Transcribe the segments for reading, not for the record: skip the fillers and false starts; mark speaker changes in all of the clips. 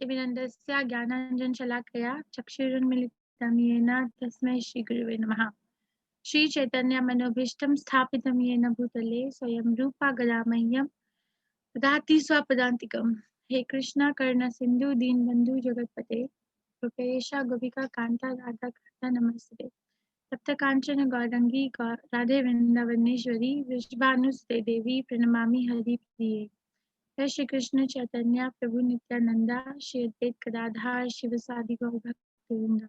Speaker 1: Divinandasya Jnananjan Shalakaya Chakshurunmilitam Yena Tasmai Shri Gurave Namaha. Shri Chaitanya Manobhishtam Sthapitam Yena Bhutale Swayam Rupa Gadamahyam Dati Swapadantikam. Hey Krishna Karna Sindhu Deen Bandhu Jagatpate Rupesha Govika Kanta Radha Kanta Namaste. Tapta Kanchana Gaurangi Radhe Vrindavaneshwari Vishvanuste Devi Pranamami Hari Priye. Jai Shri Krishna Chaitanya Prabhu Nityananda Shri Advait Gadadhar Shivasadi Gaur Bhaktivinoda.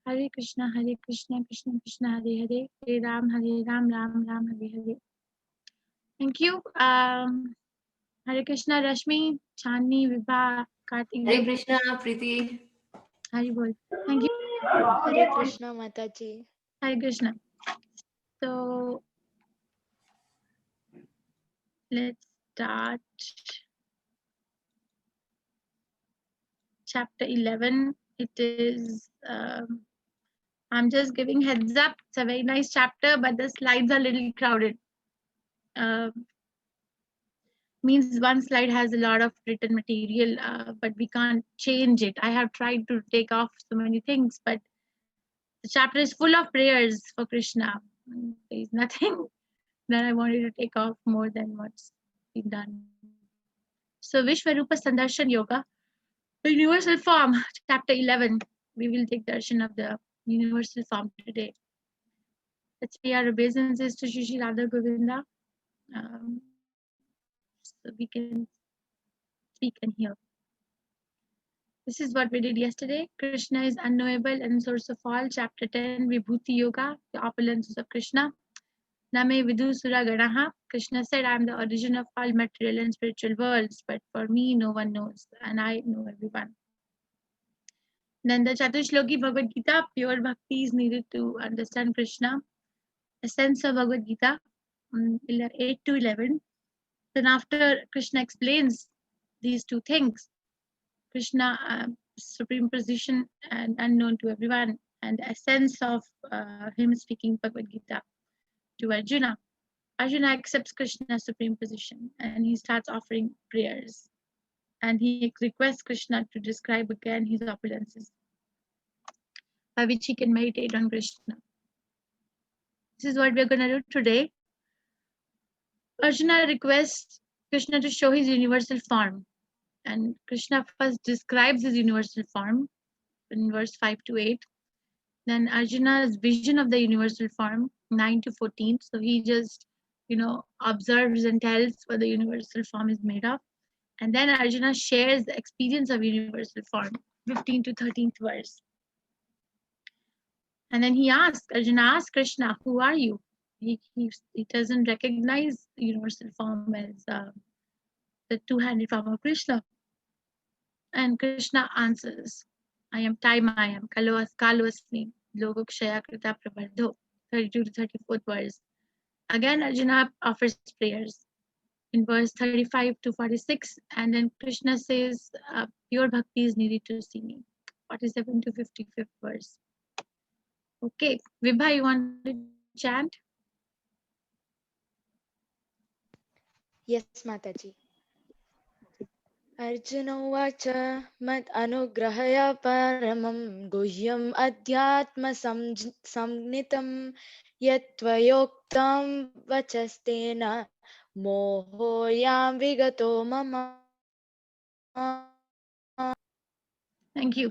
Speaker 1: Hare Krishna Krishna Krishna Hare Hare Hare Ram Ram Ram Hare Hare. Thank you. Hare Krishna Rashmi Chandni Vibha Kartik.
Speaker 2: Hare Krishna Preeti.
Speaker 1: Hare Bol. Thank you.
Speaker 3: Hare Krishna Mataji.
Speaker 1: Hare Krishna. So let's start chapter 11. It is I'm just giving heads up. It's a very nice chapter, but the slides are a little crowded. Means one slide has a lot of written material, but we can't change it. I have tried to take off so many things, but the chapter is full of prayers for Krishna. There is nothing that I wanted to take off more than what's been done. So Vishwarupa Sandarshan Yoga, the universal form, chapter 11. We will take darshan of the universal form today. Let's pay our obeisances to Shri Radha Govinda, so we can speak and hear. This is what we did yesterday. Krishna is unknowable and source of all. Chapter 10, Vibhuti Yoga, the opulences of Krishna. Name Vidusura Ganaha. Krishna said, I am the origin of all material and spiritual worlds, but for me, no one knows, and I know everyone. Then the Chatushloki Bhagavad Gita, pure bhakti is needed to understand Krishna. Essence of Bhagavad Gita, 8 to 11. Then after Krishna explains these two things, Krishna, supreme position and unknown to everyone, and the essence of him speaking Bhagavad Gita to Arjuna. Arjuna accepts Krishna's supreme position and he starts offering prayers. And he requests Krishna to describe again his opulences, by which he can meditate on Krishna. This is what we are going to do today. Arjuna requests Krishna to show his universal form. And Krishna first describes his universal form in verse 5 to 8. Then Arjuna's vision of the universal form, 9 to 14. So he just, observes and tells what the universal form is made of. And then Arjuna shares the experience of universal form, 15 to 13th verse. And then Arjuna asks Krishna, who are you? He doesn't recognize the universal form as the two-handed form of Krishna. And Krishna answers, I am Taimayam, Kaluasmi, Logokshaya Krita Prabardho, 32 to 34th verse. Again, Arjuna offers prayers in verse 35 to 46, and then Krishna says, pure bhakti is needed to see me, 47 to 55th verse. Okay, Vibha, you want to chant?
Speaker 3: Yes, Mataji. Arjuna Vacha Mad Anugrahaya Paramam Guhyam Adhyatma Samnitam Yatvayoktam Vachastena Mohoyam Vigato Mama.
Speaker 1: Thank you.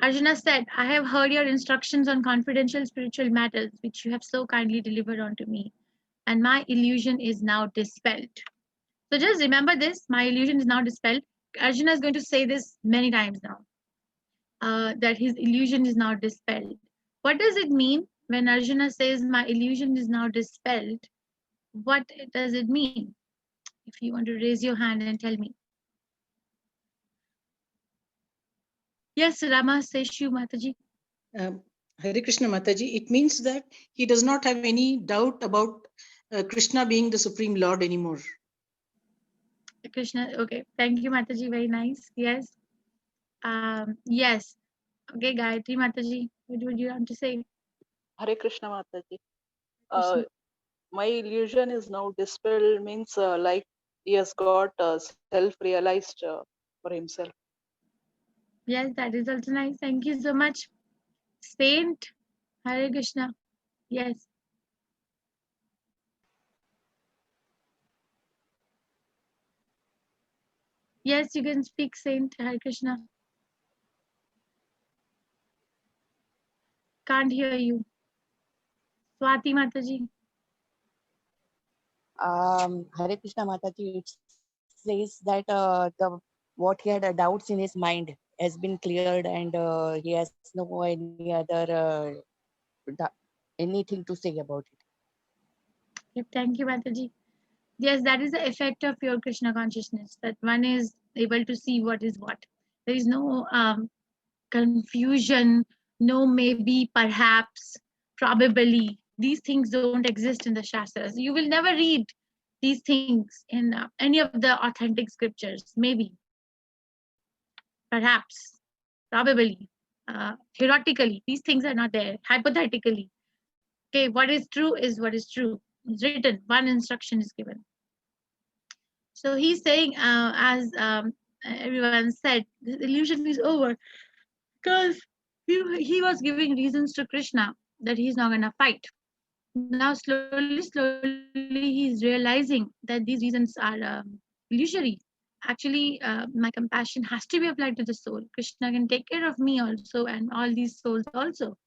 Speaker 1: Arjuna said, I have heard your instructions on confidential spiritual matters, which you have so kindly delivered unto me, and my illusion is now dispelled. So just remember this, my illusion is now dispelled. Arjuna is going to say this many times now, that his illusion is now dispelled. What does it mean when Arjuna says, my illusion is now dispelled? What does it mean? If you want to raise your hand and tell me. Yes, Rama Seshu Mataji.
Speaker 4: Hare Krishna Mataji, it means that he does not have any doubt about Krishna being the Supreme Lord anymore.
Speaker 1: Krishna, okay. Thank you, Mataji. Very nice. Yes. Yes. Okay, Gayatri Mataji, what would you want to say?
Speaker 5: Hare Krishna Mataji. My illusion is now dispelled means like he has got self-realized for himself.
Speaker 1: Yes, that is also nice. Thank you so much. Saint, Hare Krishna. Yes. Yes, you can speak, Saint. Hare Krishna. Can't hear you. Swati Mataji.
Speaker 2: Hare Krishna Mataji, it says that the what he had doubts in his mind has been cleared, and he has no any other anything to say about it.
Speaker 1: Yep, thank you, Mataji. Yes, that is the effect of pure Krishna consciousness, that one is able to see what is what. There is no confusion, no maybe, perhaps, probably. These things don't exist in the Shastras. You will never read these things in any of the authentic scriptures. Maybe, perhaps, probably, theoretically. These things are not there. Hypothetically. Okay, what is true is what is true. It's written, one instruction is given. So he's saying, as everyone said, the illusion is over because he was giving reasons to Krishna that he's not going to fight. Now, slowly, he's realizing that these reasons are illusory. Actually, my compassion has to be applied to the soul. Krishna can take care of me also and all these souls also.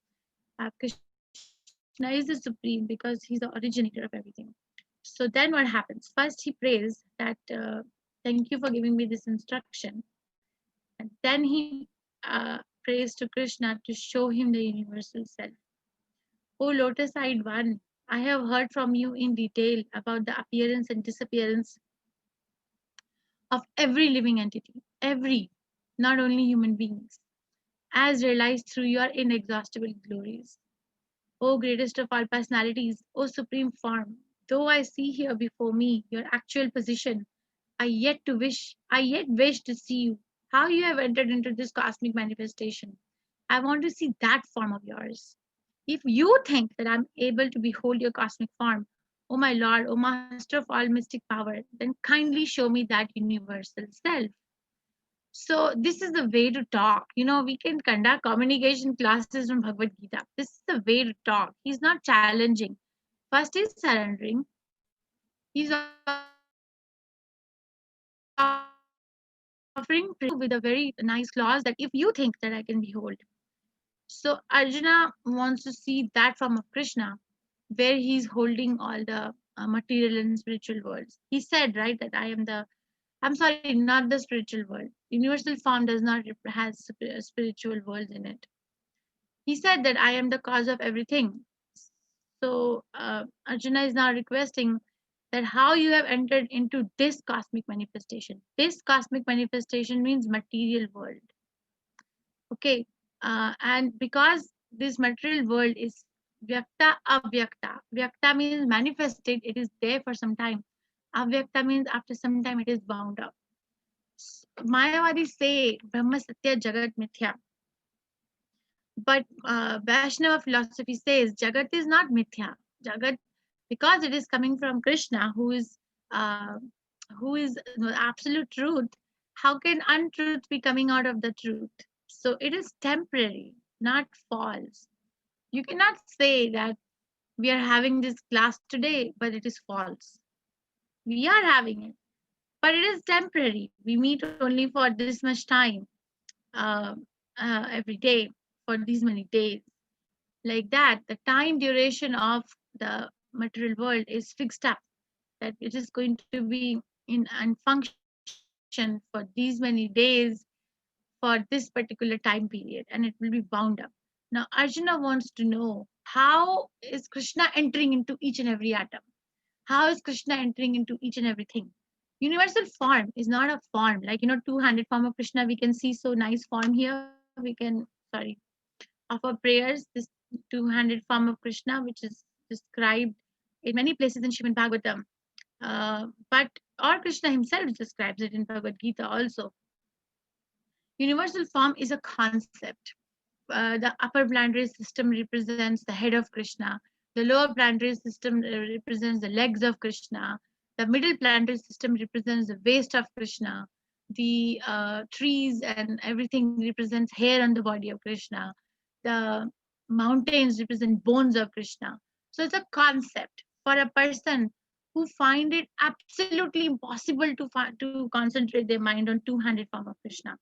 Speaker 1: Krishna is the supreme because he's the originator of everything. So then what happens? First, he prays that thank you for giving me this instruction. And then he prays to Krishna to show him the universal self. O lotus eyed one, I have heard from you in detail about the appearance and disappearance of every living entity, every, not only human beings, as realized through your inexhaustible glories. O greatest of all personalities, O supreme form, though I see here before me your actual position, I yet wish to see you, how you have entered into this cosmic manifestation. I want to see that form of yours. If you think that I'm able to behold your cosmic form, O my Lord, O Master of all mystic power, then kindly show me that universal self. So this is the way to talk. We can conduct communication classes from Bhagavad Gita. This is the way to talk. He's not challenging. First, he's surrendering. He's offering with a very nice clause that if you think that I can behold. So Arjuna wants to see that form of Krishna where he's holding all the material and spiritual worlds. He said, right, that I'm sorry, not the spiritual world. Universal form does not has spiritual worlds in it. He said that I am the cause of everything. So Arjuna is now requesting that how you have entered into this cosmic manifestation. This cosmic manifestation means material world. Okay, and because this material world is vyakta avyakta. Vyakta means manifested. It is there for some time. Avyakta means after some time it is bound up. Mayavadis say Brahma Satya Jagat Mithya. But Vaishnava philosophy says Jagat is not Mithya. Jagat, because it is coming from Krishna, who is the absolute truth. How can untruth be coming out of the truth? So it is temporary, not false. You cannot say that we are having this class today, but it is false. We are having it, but it is temporary. We meet only for this much time uh, every day for these many days. Like that, the time duration of the material world is fixed up, that it is going to be in and function for these many days for this particular time period, and it will be bound up. Now Arjuna wants to know, how is Krishna entering into each and every atom? How is Krishna entering into each and everything? Universal form is not a form like, two-handed form of Krishna. We can see so nice form here. We can, sorry, offer prayers. This two-handed form of Krishna, which is described in many places in Srimad Bhagavatam. But or Krishna himself describes it in Bhagavad Gita also. Universal form is a concept. The upper planetary system represents the head of Krishna. The lower planetary system represents the legs of Krishna. The middle planetary system represents the waist of Krishna. the trees and everything represents hair on the body of Krishna. The mountains represent bones of Krishna. So it's a concept for a person who find it absolutely impossible to concentrate their mind on two-handed form of Krishna.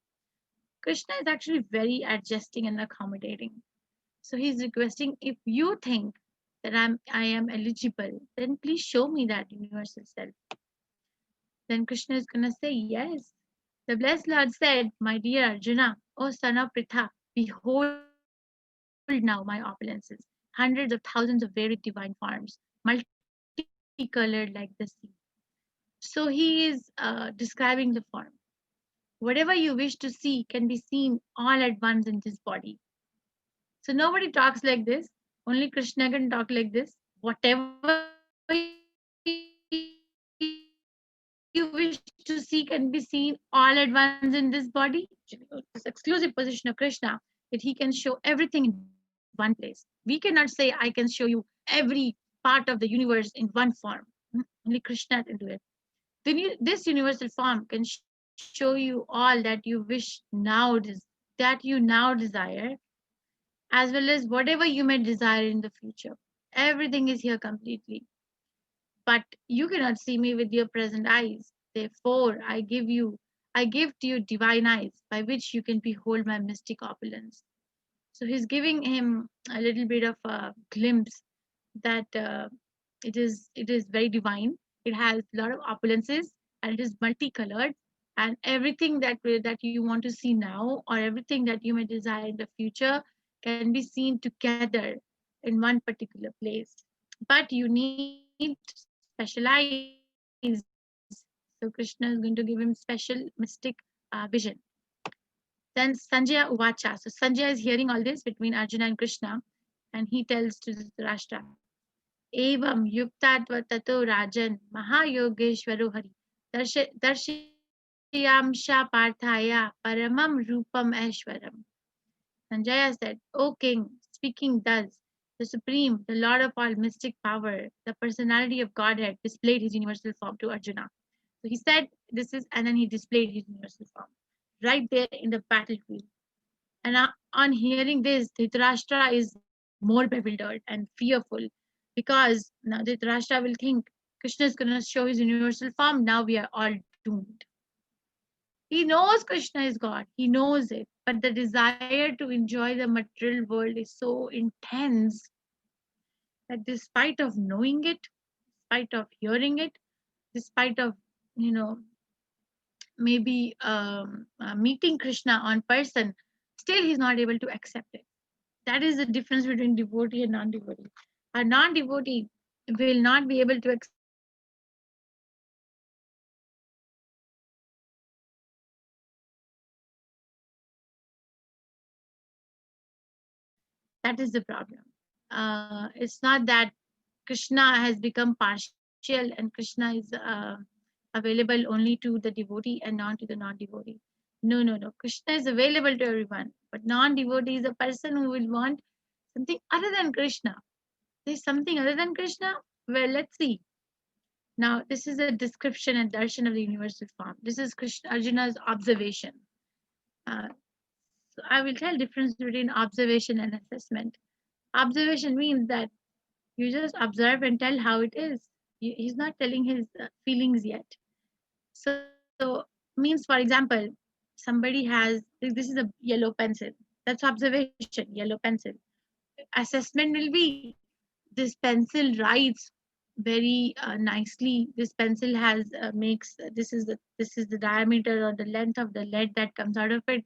Speaker 1: Krishna is actually very adjusting and accommodating. So he's requesting, if you think that I am eligible, then please show me that universal self. Then Krishna is gonna say yes. The blessed Lord said, my dear Arjuna, O son of Pritha, behold now my opulences, hundreds of thousands of varied divine forms, multicolored like the sea. So he is describing the form. Whatever you wish to see can be seen all at once in this body. So nobody talks like this. Only Krishna can talk like this. Whatever you wish to see can be seen all at once in this body. This exclusive position of Krishna, that he can show everything in one place. We cannot say, I can show you every part of the universe in one form. Only Krishna can do it. Then this universal form can show you all that you wish that you now desire, as well as whatever you may desire in the future. Everything is here completely. But you cannot see me with your present eyes. Therefore, I give to you divine eyes by which you can behold my mystic opulence. So he's giving him a little bit of a glimpse that it is very divine. It has a lot of opulences and it is multicolored. And everything that you want to see now, or everything that you may desire in the future, can be seen together in one particular place. But you need special eyes. So Krishna is going to give him special mystic vision. Then Sanjaya Uvacha. So Sanjaya is hearing all this between Arjuna and Krishna, and he tells to Dhritarashtra, Evam yuktatva tato rajan mahayogeshwaro hari darshiyamsha parthaya paramam rupam aishwaram. Sanjaya said, O king, speaking thus, the Supreme, the Lord of all mystic power, the personality of Godhead, displayed his universal form to Arjuna. So he said, this is, and then he displayed his universal form right there in the battlefield. And on hearing this, Dhritarashtra is more bewildered and fearful, because now Dhritarashtra will think Krishna is going to show his universal form. Now we are all doomed. He knows Krishna is God, he knows it, but the desire to enjoy the material world is so intense that despite of knowing it, despite of hearing it, despite of, you know, maybe meeting Krishna on person, still he's not able to accept it. That is the difference between devotee and non-devotee. A non-devotee will not be able to accept Krishna on person because he knows Krishna is God. A devotee will not be able to accept Krishna on person because he knows Krishna is God. That is the problem. It's not that Krishna has become partial and Krishna is available only to the devotee and not to the non-devotee. No, no, no. Krishna is available to everyone, but non-devotee is a person who will want something other than Krishna. There's something other than Krishna? Well, let's see. Now, this is a description and darshan of the universal form. This is Krishna, Arjuna's observation. So I will tell difference between observation and assessment. Observation means that you just observe and tell how it is. He's not telling his feelings yet. So means, for example, somebody has this is a yellow pencil. That's observation, yellow pencil. Assessment will be this pencil writes very nicely. This pencil has makes this is the diameter or the length of the lead that comes out of it.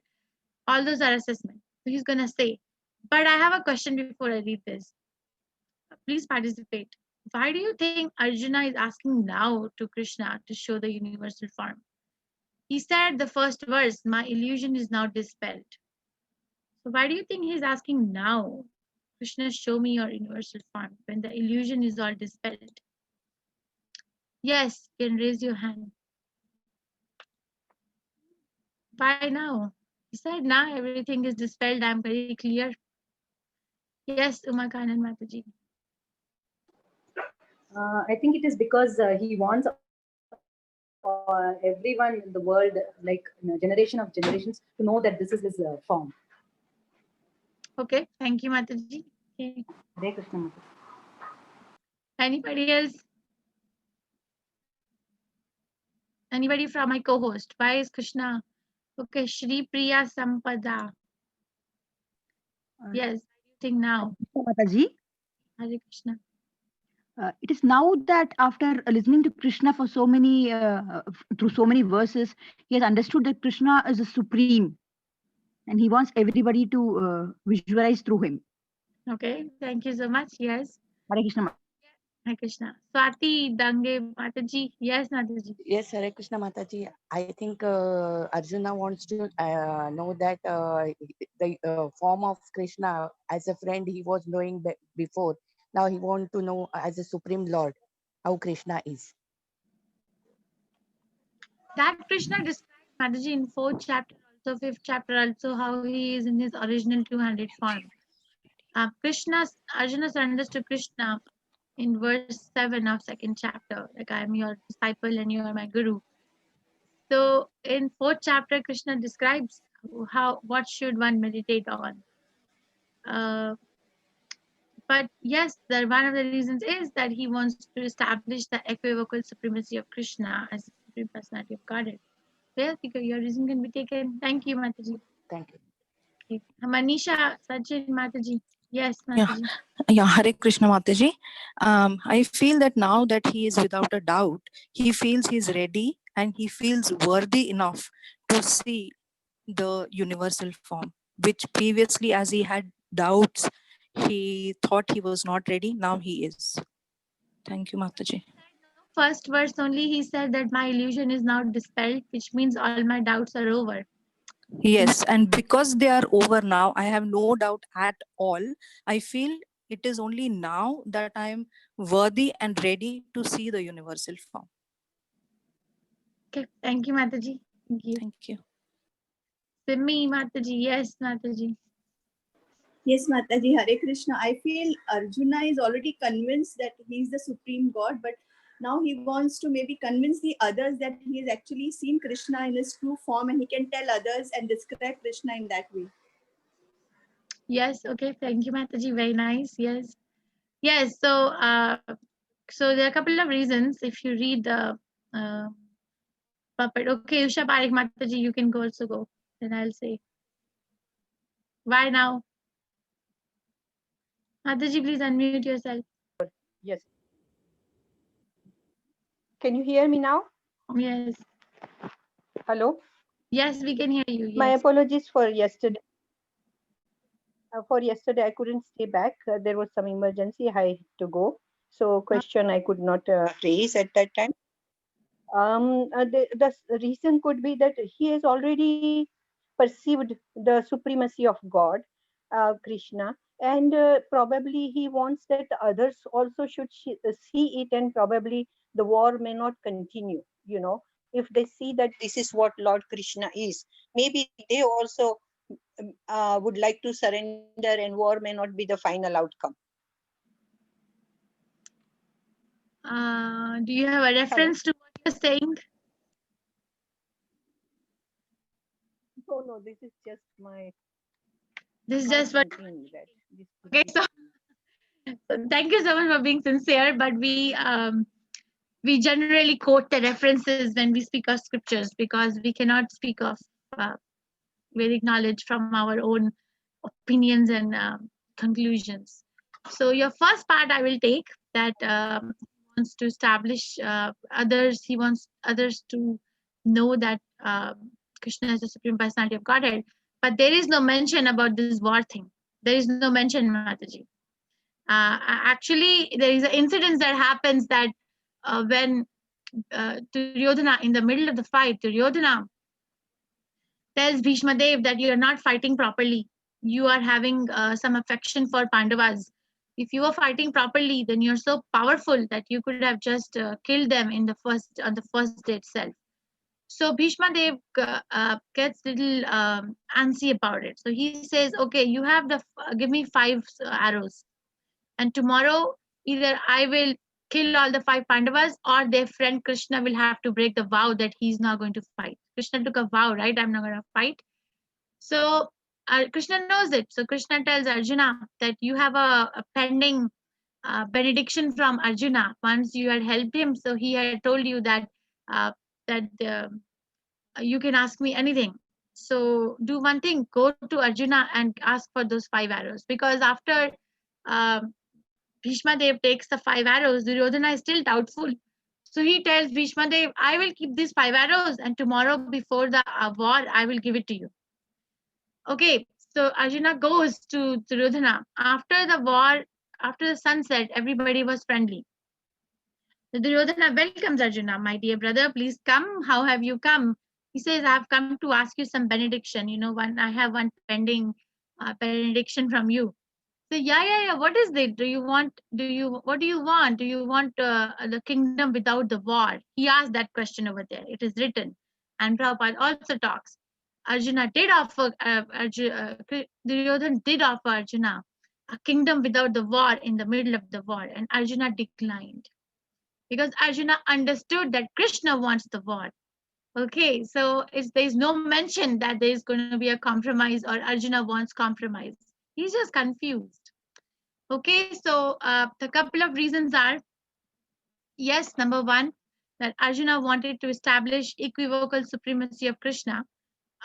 Speaker 1: All those are assessment. So he's gonna say, but I have a question before I read this. Please participate. Why do you think Arjuna is asking now to Krishna to show the universal form? He said the first verse, my illusion is now dispelled. So why do you think he's asking now? Krishna, show me your universal form when the illusion is all dispelled. Yes, you can raise your hand. Why now? He said now everything is dispelled. I'm very clear. Yes, Uma Kanan Mataji.
Speaker 6: I think it is because he wants all the everyone in the world, like generation of generations, to know that this is his form.
Speaker 1: Okay, thank you, Mataji. Okay.
Speaker 6: Hare Krishna Mataji.
Speaker 1: Anybody else? Anybody from my co-host? Why is Krishna? Okay, Shri Priya Sampada. Yes, what do you think now?
Speaker 7: Mataji,
Speaker 1: Hare Krishna.
Speaker 7: it is now that after listening to Krishna for so many, through so many verses, he has understood that Krishna is the supreme, and he wants everybody to visualize through him.
Speaker 1: Okay, thank you so much. Yes,
Speaker 7: Hare Krishna.
Speaker 1: Hare Krishna. Swati Dange Mataji. Yes, Mataji.
Speaker 2: Yes, Hare Krishna Mataji. I think Arjuna wants to know that the form of Krishna as a friend he was knowing before. Now he wants to know as a Supreme Lord how Krishna is.
Speaker 1: That Krishna described Mataji in 4th chapter, also 5th chapter, also how he is in his original 200 form. Arjuna surrenders to Krishna in verse 7 of 2nd chapter, like I am your disciple and you are my guru. So in 4th chapter, Krishna describes what should one meditate on. But yes, one of the reasons is that he wants to establish the equivocal supremacy of Krishna as the supreme personality of Godhead. Yes, because your reason can be taken. Thank you, Mataji.
Speaker 2: Thank you.
Speaker 1: Okay. Manisha Sachin Mataji. Yes,
Speaker 8: Yeah.
Speaker 1: Mataji.
Speaker 8: Yeah, Hare Krishna Mataji. I feel that now that he is without a doubt, he feels he's ready and he feels worthy enough to see the universal form, which previously, as he had doubts, he thought he was not ready. Now he is. Thank you, Mataji.
Speaker 1: First verse only, he said that my illusion is now dispelled, which means all my doubts are over.
Speaker 8: Yes, and because they are over now, I have no doubt at all. I feel it is only now that I am worthy and ready to see the universal form.
Speaker 1: Okay, thank you, Mataji. Thank you.
Speaker 8: Thank you.
Speaker 1: Simi Mataji. Yes, Mataji.
Speaker 9: Yes, Mataji, Hare Krishna. I feel Arjuna is already convinced that he is the supreme God, but now he wants to maybe convince the others that he has actually seen Krishna in his true form and he can tell others and describe Krishna in that way.
Speaker 1: Yes, okay, thank you, Mataji. Very nice. Yes. Yes, so there are a couple of reasons. If you read the puppet, okay, Usha Parekh Mataji, you can also go. Then I'll say. Why now? Mataji, please unmute yourself.
Speaker 10: Yes. Can you hear me now?
Speaker 1: Yes.
Speaker 10: Hello?
Speaker 1: Yes, we can hear you. Yes.
Speaker 10: My apologies for yesterday. I couldn't stay back. There was some emergency. I had to go. So question I could not raise at that time. The reason could be that he has already perceived the supremacy of God, Krishna, and probably he wants that others also should see it, and probably the war may not continue. You know, if they see that this is what Lord Krishna is, maybe they also would like to surrender, and war may not be the final outcome.
Speaker 1: Do you have a reference to what you're saying?
Speaker 10: No, this is just my.
Speaker 1: This is just what. Okay, so thank you so much for being sincere. But we generally quote the references when we speak of scriptures because we cannot speak of Vedic knowledge from our own opinions and conclusions. So your first part I will take that he wants to establish others. He wants others to know that Krishna is the supreme personality of Godhead. But there is no mention about this war thing. There is no mention, Mataji. Actually, there is an incident that happens that when Duryodhana, in the middle of the fight, Duryodhana tells Bhishma Dev that you are not fighting properly. You are having some affection for Pandavas. If you were fighting properly, then you're so powerful that you could have just killed them on the first day itself. So Bhishma Dev gets little antsy about it. So he says, "Okay, you have give me 5 arrows, and tomorrow either I will kill all the 5 Pandavas, or their friend Krishna will have to break the vow that he's not going to fight. Krishna took a vow, right? I'm not going to fight. So Krishna knows it. So Krishna tells Arjuna that you have a pending benediction from Arjuna. Once you had helped him, so he had told you that you can ask me anything. So do one thing, go to Arjuna and ask for those 5 arrows. Because after Bhishma Dev takes the 5 arrows, Duryodhana is still doubtful. So he tells Bhishma Dev, I will keep these 5 arrows, and tomorrow before the war, I will give it to you. Okay, so Arjuna goes to Duryodhana. After the war, after the sunset, everybody was friendly. So Duryodhana welcomes Arjuna. My dear brother, please come. How have you come? He says, I have come to ask you some benediction. You know, I have one pending benediction from you. So yeah. What is it? What do you want? Do you want the kingdom without the war? He asked that question over there. It is written. And Prabhupada also talks. Arjuna did offer, Duryodhana did offer Arjuna a kingdom without the war in the middle of the war, and Arjuna declined. Because Arjuna understood that Krishna wants the war. Okay, so there's no mention that there's going to be a compromise or Arjuna wants compromise. He's just confused. Okay, so the couple of reasons are, yes, number one, that Arjuna wanted to establish equivocal supremacy of Krishna.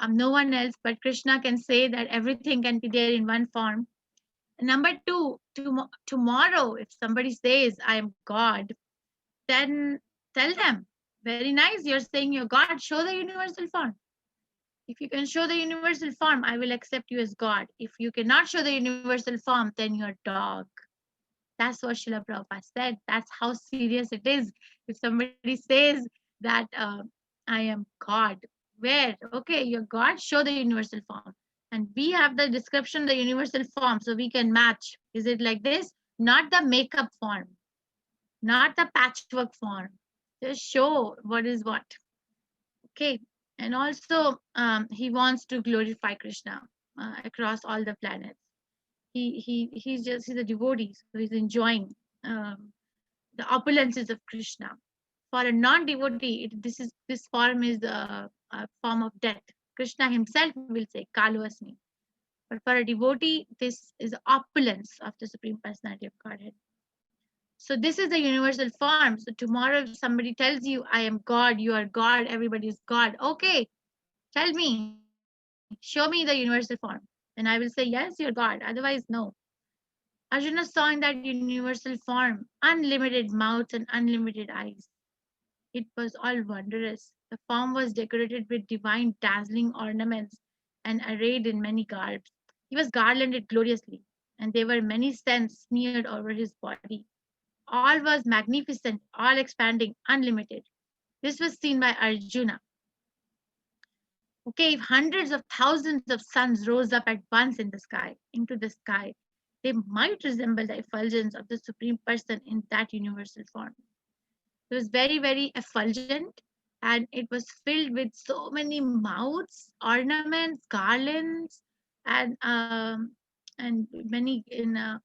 Speaker 1: No one else but Krishna can say that everything can be there in one form. Number two, tomorrow, if somebody says, I am God, then tell them, very nice, you're saying you're God, show the universal form. If you can show the universal form, I will accept you as God. If you cannot show the universal form, then you're dog. That's what Srila Prabhupada said. That's how serious it is. If somebody says that I am God, where? Okay, you're God, show the universal form. And we have the description, the universal form, so we can match. Is it like this? Not the makeup form, not the patchwork form. Just show what is what. Okay, and also he wants to glorify Krishna across all the planets. He's a devotee, so he's enjoying the opulences of Krishna. For a non-devotee, this form is a form of death. Krishna himself will say, Kalu Asmi. But for a devotee, this is the opulence of the Supreme Personality of Godhead. So this is the universal form. So tomorrow, if somebody tells you, I am God, you are God, everybody is God. Okay, tell me, show me the universal form. And I will say, yes, you're God. Otherwise, no. Arjuna saw in that universal form unlimited mouths and unlimited eyes. It was all wondrous. The form was decorated with divine dazzling ornaments and arrayed in many garbs. He was garlanded gloriously, and there were many scents smeared over his body. All was magnificent, all expanding, unlimited. This was seen by Arjuna. Okay, if hundreds of thousands of suns rose up at once into the sky, they might resemble the effulgence of the Supreme Person in that universal form. It was very, very effulgent, and it was filled with so many mouths, ornaments, garlands, and many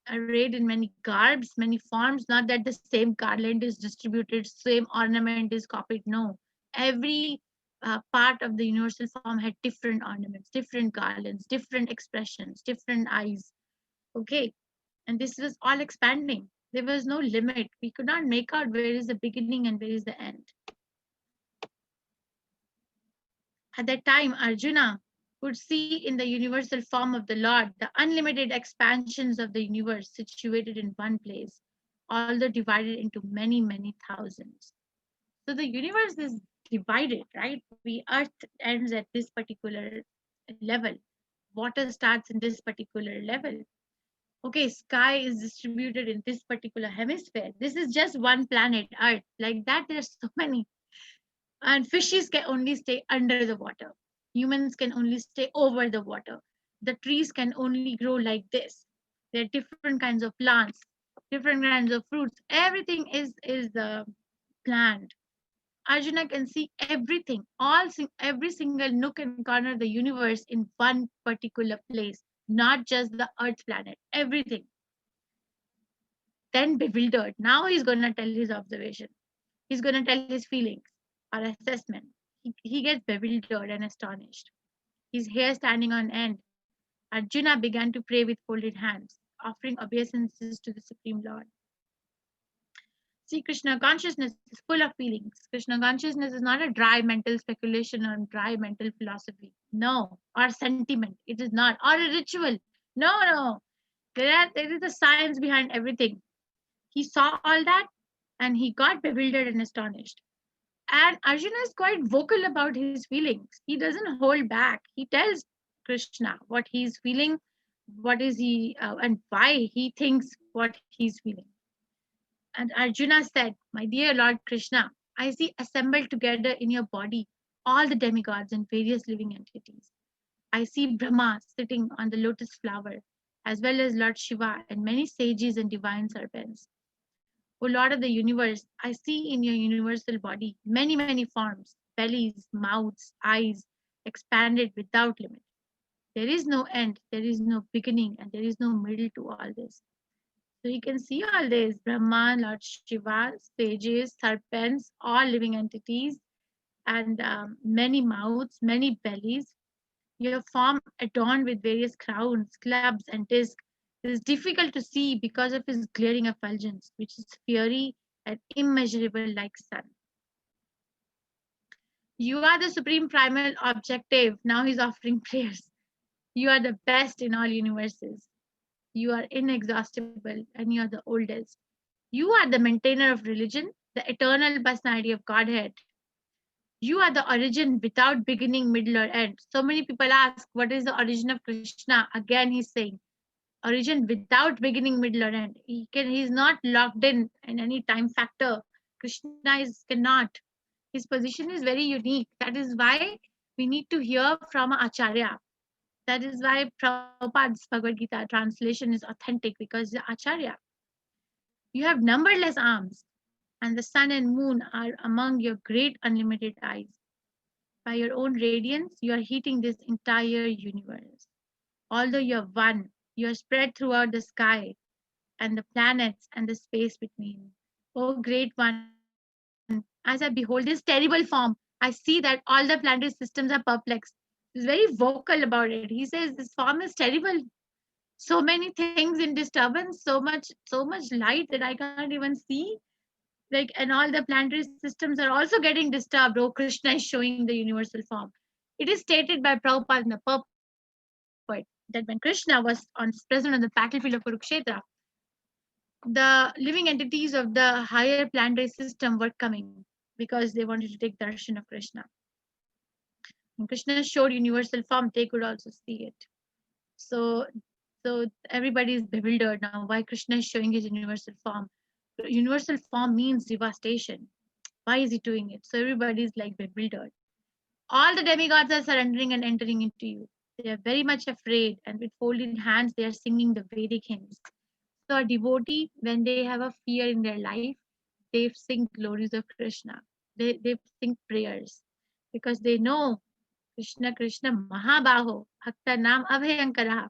Speaker 1: arrayed in many garbs, many forms. Not that the same garland is distributed, same ornament is copied. No, every part of the universal form had different ornaments, different garlands, different expressions, different eyes. Okay, and this was all expanding. There was no limit. We could not make out where is the beginning and where is the end. At that time, Arjuna could see in the universal form of the Lord the unlimited expansions of the universe situated in one place, although divided into many, many thousands. So the universe is divided, right? Earth ends at this particular level. Water starts in this particular level. Okay, sky is distributed in this particular hemisphere. This is just one planet, Earth. Like that, there's so many. And fishes can only stay under the water. Humans can only stay over the water. The trees can only grow like this. There are different kinds of plants, different kinds of fruits. Everything is planned. Arjuna can see everything, every single nook and corner of the universe in one particular place, not just the Earth planet, everything. then bewildered. Now he's going to tell his observation. He's going to tell his feelings or assessment. He gets bewildered and astonished. His hair standing on end. Arjuna began to pray with folded hands, offering obeisances to the Supreme Lord. See, Krishna consciousness is full of feelings. Krishna consciousness is not a dry mental speculation or dry mental philosophy. No, or sentiment. It is not. Or a ritual. No. There is a science behind everything. He saw all that and he got bewildered and astonished. And Arjuna is quite vocal about his feelings. He doesn't hold back. He tells Krishna what he's feeling, what is he, and why he thinks what he's feeling. And Arjuna said, "My dear Lord Krishna, I see assembled together in your body all the demigods and various living entities. I see Brahma sitting on the lotus flower, as well as Lord Shiva and many sages and divine serpents. O Lord of the universe, I see in your universal body many forms, bellies, mouths, eyes, expanded without limit. There is no end, there is no beginning, and there is no middle to all this." So you can see all this: Brahma, Lord Shiva, sages, serpents, all living entities, and many mouths, many bellies. Your form adorned with various crowns, clubs, and discs is difficult to see because of his glaring effulgence, which is fiery and immeasurable like sun. You are the supreme primal objective. Now he's offering prayers. You are the best in all universes. You are inexhaustible and you are the oldest. You are the maintainer of religion, the eternal personality of Godhead. You are the origin without beginning, middle, or end. So many people ask, what is the origin of Krishna? Again, he's saying, origin without beginning, middle, or end. He's not locked in any time factor. Krishna cannot. His position is very unique. That is why we need to hear from Acharya. That is why Prabhupada's Bhagavad Gita translation is authentic, because the Acharya. You have numberless arms, and the sun and moon are among your great unlimited eyes. By your own radiance, you are heating this entire universe. Although you are one, you are spread throughout the sky and the planets and the space between. Oh, great one, as I behold this terrible form, I see that all the planetary systems are perplexed. He's very vocal about it. He says this form is terrible. So many things in disturbance, so much light that I can't even see. Like, and all the planetary systems are also getting disturbed. Oh, Krishna is showing the universal form. It is stated by Prabhupada in the purport that when Krishna was present on the battlefield of Kurukshetra, the living entities of the higher planetary system were coming because they wanted to take darshan of Krishna. When Krishna showed universal form, they could also see it. So everybody is bewildered now. Why Krishna is showing his universal form? Universal form means devastation. Why is he doing it? So everybody is like bewildered. All the demigods are surrendering and entering into you. They are very much afraid, and with folded hands, they are singing the Vedic hymns. So a devotee, when they have a fear in their life, they sing glories of Krishna. They sing prayers because they know Krishna Mahabaho, Bhakta Nam Abhayankara,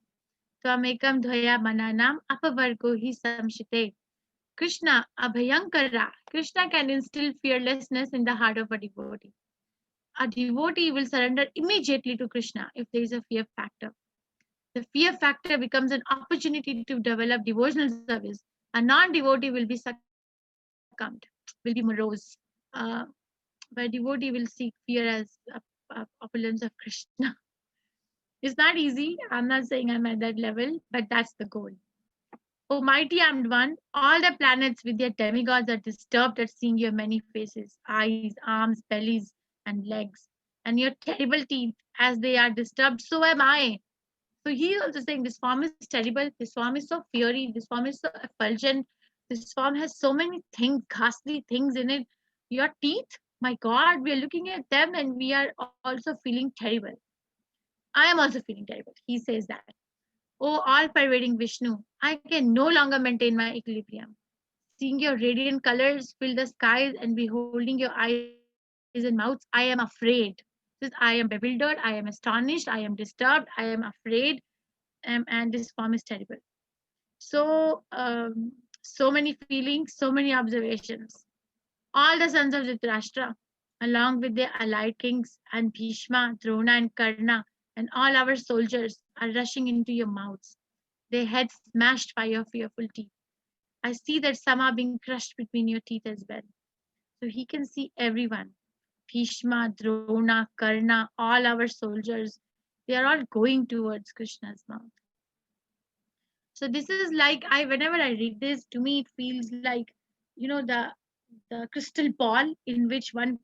Speaker 1: Twamekam Dvaya Mananam Apavargo Hi Samshite. Krishna Abhayankara. Krishna can instill fearlessness in the heart of a devotee. A devotee will surrender immediately to Krishna if there is a fear factor. The fear factor becomes an opportunity to develop devotional service. A non-devotee will be succumbed, will be morose. But devotee will seek fear as a opulence of Krishna. It's not easy. I'm not saying I'm at that level, but that's the goal. O mighty armed one, all the planets with their demigods are disturbed at seeing your many faces, eyes, arms, bellies, and legs, and your terrible teeth. As they are disturbed, so am I. So he is also saying this form is terrible, this form is so fiery, this form is so effulgent, this form has so many things, ghastly things in it. Your teeth, my God, we are looking at them and we are also feeling terrible. I am also feeling terrible. He says that. Oh, all-pervading Vishnu, I can no longer maintain my equilibrium. Seeing your radiant colors fill the skies and beholding your eyes and mouths, I am afraid. Says, I am bewildered, I am astonished, I am disturbed, I am afraid, and this form is terrible. So So many feelings, so many observations. All the sons of Dhritarashtra, along with their allied kings and Bhishma, Drona, and Karna, and all our soldiers are rushing into your mouths, their heads smashed by your fearful teeth. I see that some are being crushed between your teeth as well. So he can see everyone. Bhishma, Drona, Karna, all our soldiers, they are all going towards Krishna's mouth. So this is like, whenever I read this, to me it feels like, you know, the crystal ball in which someone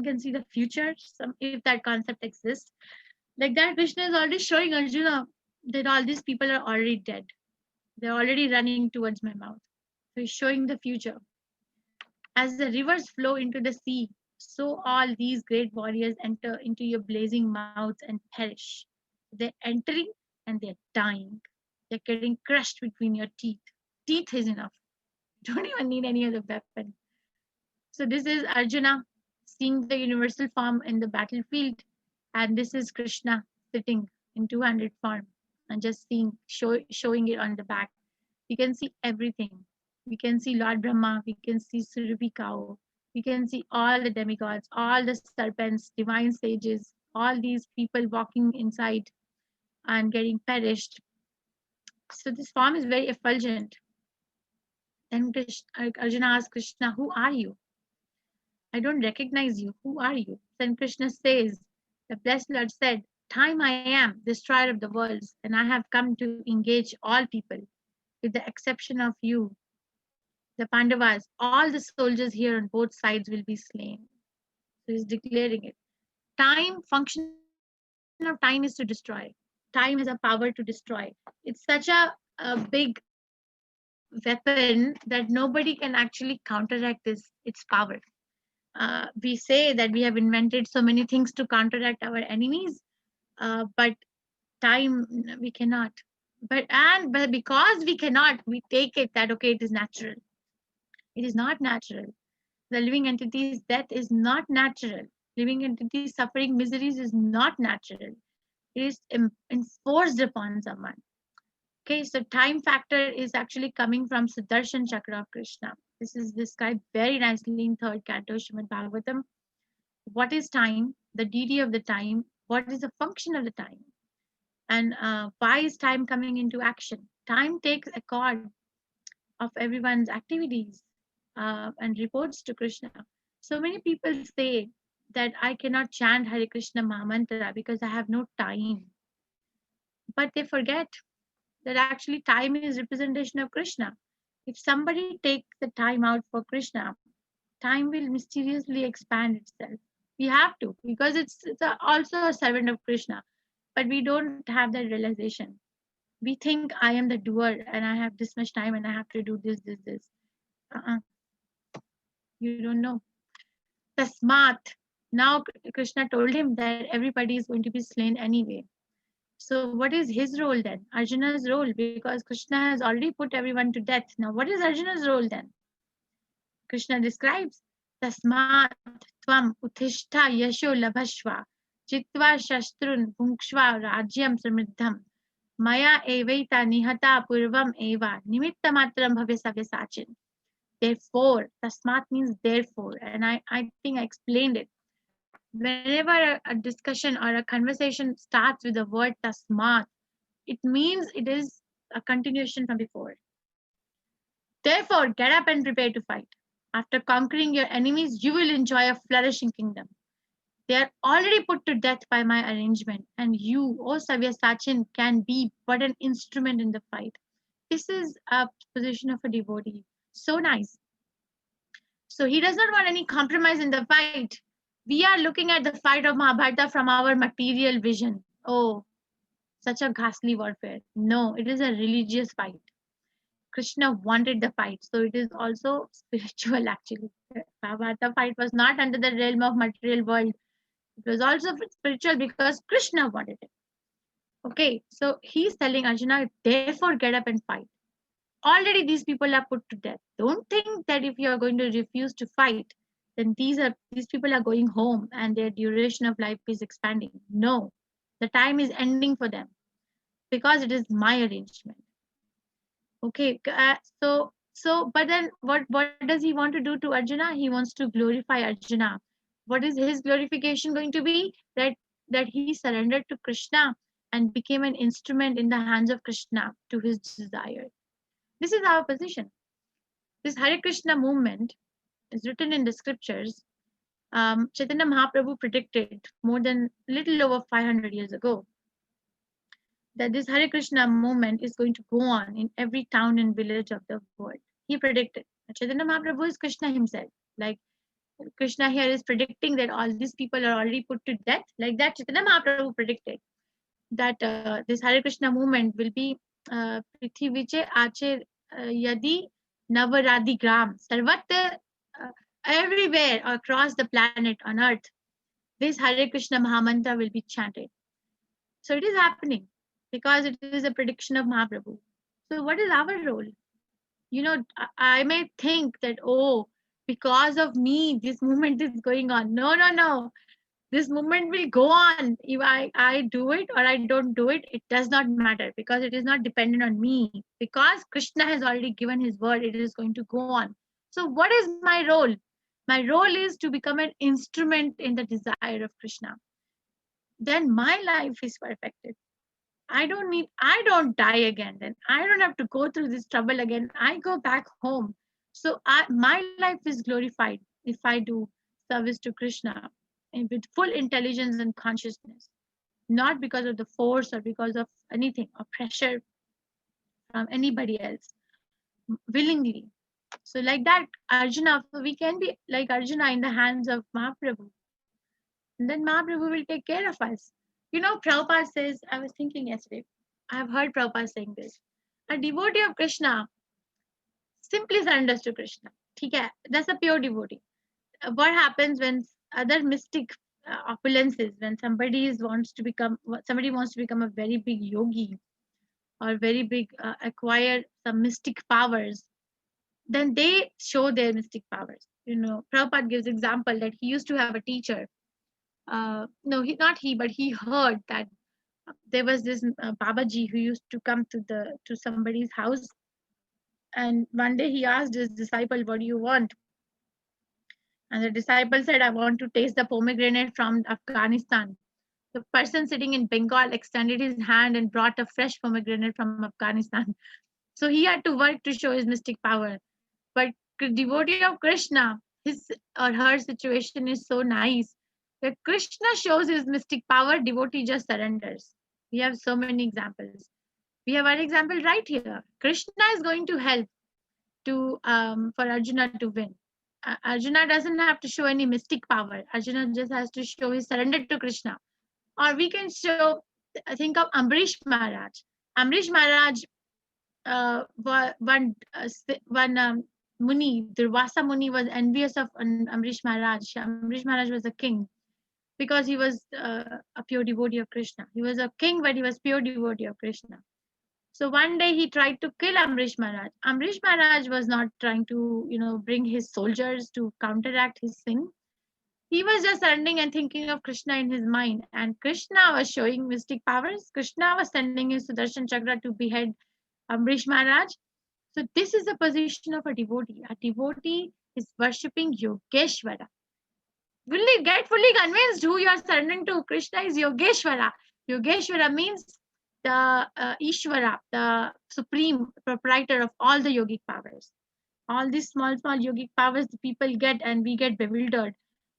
Speaker 1: can see the future, if that concept exists. Like that, Krishna is already showing Arjuna that all these people are already dead. They're already running towards my mouth. So he's showing the future. As the rivers flow into the sea, so all these great warriors enter into your blazing mouths and perish. They're entering and they're dying. They're getting crushed between your teeth. Teeth is enough. You don't even need any other weapon. So this is Arjuna seeing the universal form in the battlefield, and this is Krishna sitting in 200 form and just showing it on the back. We can see everything. We can see Lord Brahma, we can see Surabhi cow, we can see all the demigods, all the serpents, divine sages, all these people walking inside and getting perished. So this form is very effulgent. Then Arjuna asks Krishna, who are you? I don't recognize you. Who are you? Then Krishna says, the blessed Lord said, time I am, destroyer of the worlds, and I have come to engage all people, with the exception of you, the Pandavas. All the soldiers here on both sides will be slain. So he's declaring it. Time, function of time is to destroy. Time has a power to destroy. It's such a big weapon that nobody can actually counteract its power. We say that we have invented so many things to counteract our enemies, but time we cannot. But because we cannot, we take it that okay, it is natural. It is not natural. The living entity's death is not natural. Living entity's suffering miseries is not natural. It is enforced upon someone. Okay, so time factor is actually coming from Sudarshan Chakra of Krishna. This is described very nicely in 3rd canto Srimad Bhagavatam. What is time? The deity of the time. What is the function of the time? And why is time coming into action? Time takes accord of everyone's activities and reports to Krishna. So many people say that I cannot chant Hare Krishna Mahamantra because I have no time. But they forget that actually time is representation of Krishna. If somebody takes the time out for Krishna, time will mysteriously expand itself. We have to, because it's also a servant of Krishna, but we don't have that realization. We think I am the doer and I have this much time and I have to do this. You don't know. Tasmat. Now Krishna told him that everybody is going to be slain anyway. So what is his role then? Arjuna's role, because Krishna has already put everyone to death. Now what is Arjuna's role then? Krishna describes, Tasmat tvam uthishta yasho labhashva chitva shastrun bhungshva rajyam samriddham maya evaita nihata purvam eva nimitta matram bhavyasavya. Therefore, tasmat means therefore, and I think I explained it. Whenever a discussion or a conversation starts with the word tasmat, it means it is a continuation from before. Therefore, get up and prepare to fight. After conquering your enemies, you will enjoy a flourishing kingdom. They are already put to death by my arrangement, and you, O Savyasachin, can be but an instrument in the fight. This is a position of a devotee. So nice. So he does not want any compromise in the fight. We are looking at the fight of Mahabharata from our material vision. Oh, such a ghastly warfare. No, it is a religious fight. Krishna wanted the fight, so it is also spiritual actually. Mahabharata fight was not under the realm of material world. It was also spiritual because Krishna wanted it. Okay, so he's telling Arjuna, therefore get up and fight. Already these people are put to death. Don't think that if you are going to refuse to fight, then these people are going home and their duration of life is expanding. No, the time is ending for them because it is my arrangement. Okay, but then what does he want to do to Arjuna? He wants to glorify Arjuna. What is his glorification going to be? That he surrendered to Krishna and became an instrument in the hands of Krishna to his desire. This is our position. This Hare Krishna movement is written in the scriptures. Chaitanya Mahaprabhu predicted more than little over 500 years ago that this Hare Krishna movement is going to go on in every town and village of the world. He predicted. Chaitanya Mahaprabhu is Krishna himself. Like Krishna here is predicting that all these people are already put to death. Like that, Chaitanya Mahaprabhu predicted that this Hare Krishna movement will be Prithviche Ache Yadi Navaradi Gram Sarvatra everywhere across the planet on earth. This Hare Krishna Mahamantra will be chanted. So it is happening because it is a prediction of Mahaprabhu. So what is our role? You know, I may think that, oh, because of me, this movement is going on. No, no, no. This movement will go on. If I do it or I don't do it, it does not matter because it is not dependent on me. Because Krishna has already given his word, it is going to go on. So what is my role? My role is to become an instrument in the desire of Krishna. Then my life is perfected. I don't die again. Then I don't have to go through this trouble again. I go back home. So my life is glorified if I do service to Krishna and with full intelligence and consciousness, not because of the force or because of anything or pressure from anybody else, willingly. So like that, Arjuna, we can be like Arjuna in the hands of Mahaprabhu. And then Mahaprabhu will take care of us. You know, Prabhupada says, I was thinking yesterday, I have heard Prabhupada saying this. A devotee of Krishna simply surrenders to Krishna. Okay, that's a pure devotee. What happens when other mystic opulences, when somebody wants to become a very big yogi or very big acquire some mystic powers, then they show their mystic powers. You know, Prabhupada gives example that he used to have a teacher. No, not he, but he heard that there was this Babaji who used to come to somebody's house, and one day he asked his disciple, "What do you want?" And the disciple said, "I want to taste the pomegranate from Afghanistan." The person sitting in Bengal extended his hand and brought a fresh pomegranate from Afghanistan. So he had to work to show his mystic power. But devotee of Krishna, his or her situation is so nice that Krishna shows his mystic power, devotee just surrenders. We have so many examples. We have one example right here. Krishna is going to help to for Arjuna to win. Arjuna doesn't have to show any mystic power. Arjuna just has to show his surrender to Krishna. Or we can show, think of Ambrish Maharaj. Ambrish Maharaj, one Muni, Durvasa Muni was envious of Ambrish Maharaj. Ambrish Maharaj was a king because he was a pure devotee of Krishna. He was a king, but he was pure devotee of Krishna. So one day he tried to kill Ambrish Maharaj. Ambrish Maharaj was not trying to, bring his soldiers to counteract his sin. He was just surrendering and thinking of Krishna in his mind. And Krishna was showing mystic powers. Krishna was sending his Sudarshan Chakra to behead Ambrish Maharaj. So this is the position of a devotee. A devotee is worshipping Yogeshwara. Get fully convinced who you are surrendering to. Krishna is Yogeshwara. Yogeshwara means the Ishvara, the supreme proprietor of all the yogic powers. All these small yogic powers the people get and we get bewildered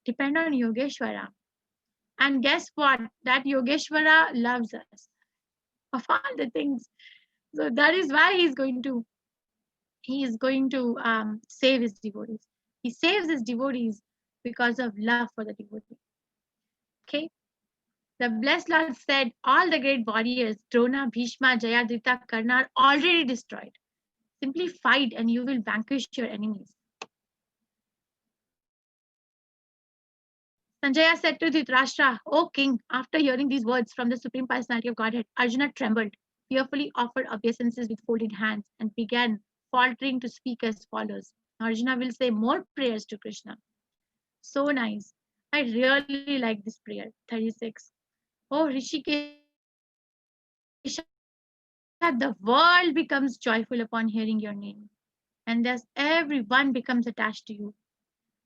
Speaker 1: depend on Yogeshwara. And guess what? That Yogeshwara loves us of all the things. So that is why he is going to save his devotees. He saves his devotees because of love for the devotee. Okay. The blessed Lord said, all the great warriors, Drona, Bhishma, Jayadratha, Karna, are already destroyed. Simply fight and you will vanquish your enemies. Sanjaya said to Dhritarashtra, O king, after hearing these words from the Supreme Personality of Godhead, Arjuna trembled, fearfully offered obeisances with folded hands, and began faltering to speak as follows. Arjuna will say more prayers to Krishna. So nice. I really like this prayer. 36. Oh Rishikesha, the world becomes joyful upon hearing your name, and thus everyone becomes attached to you.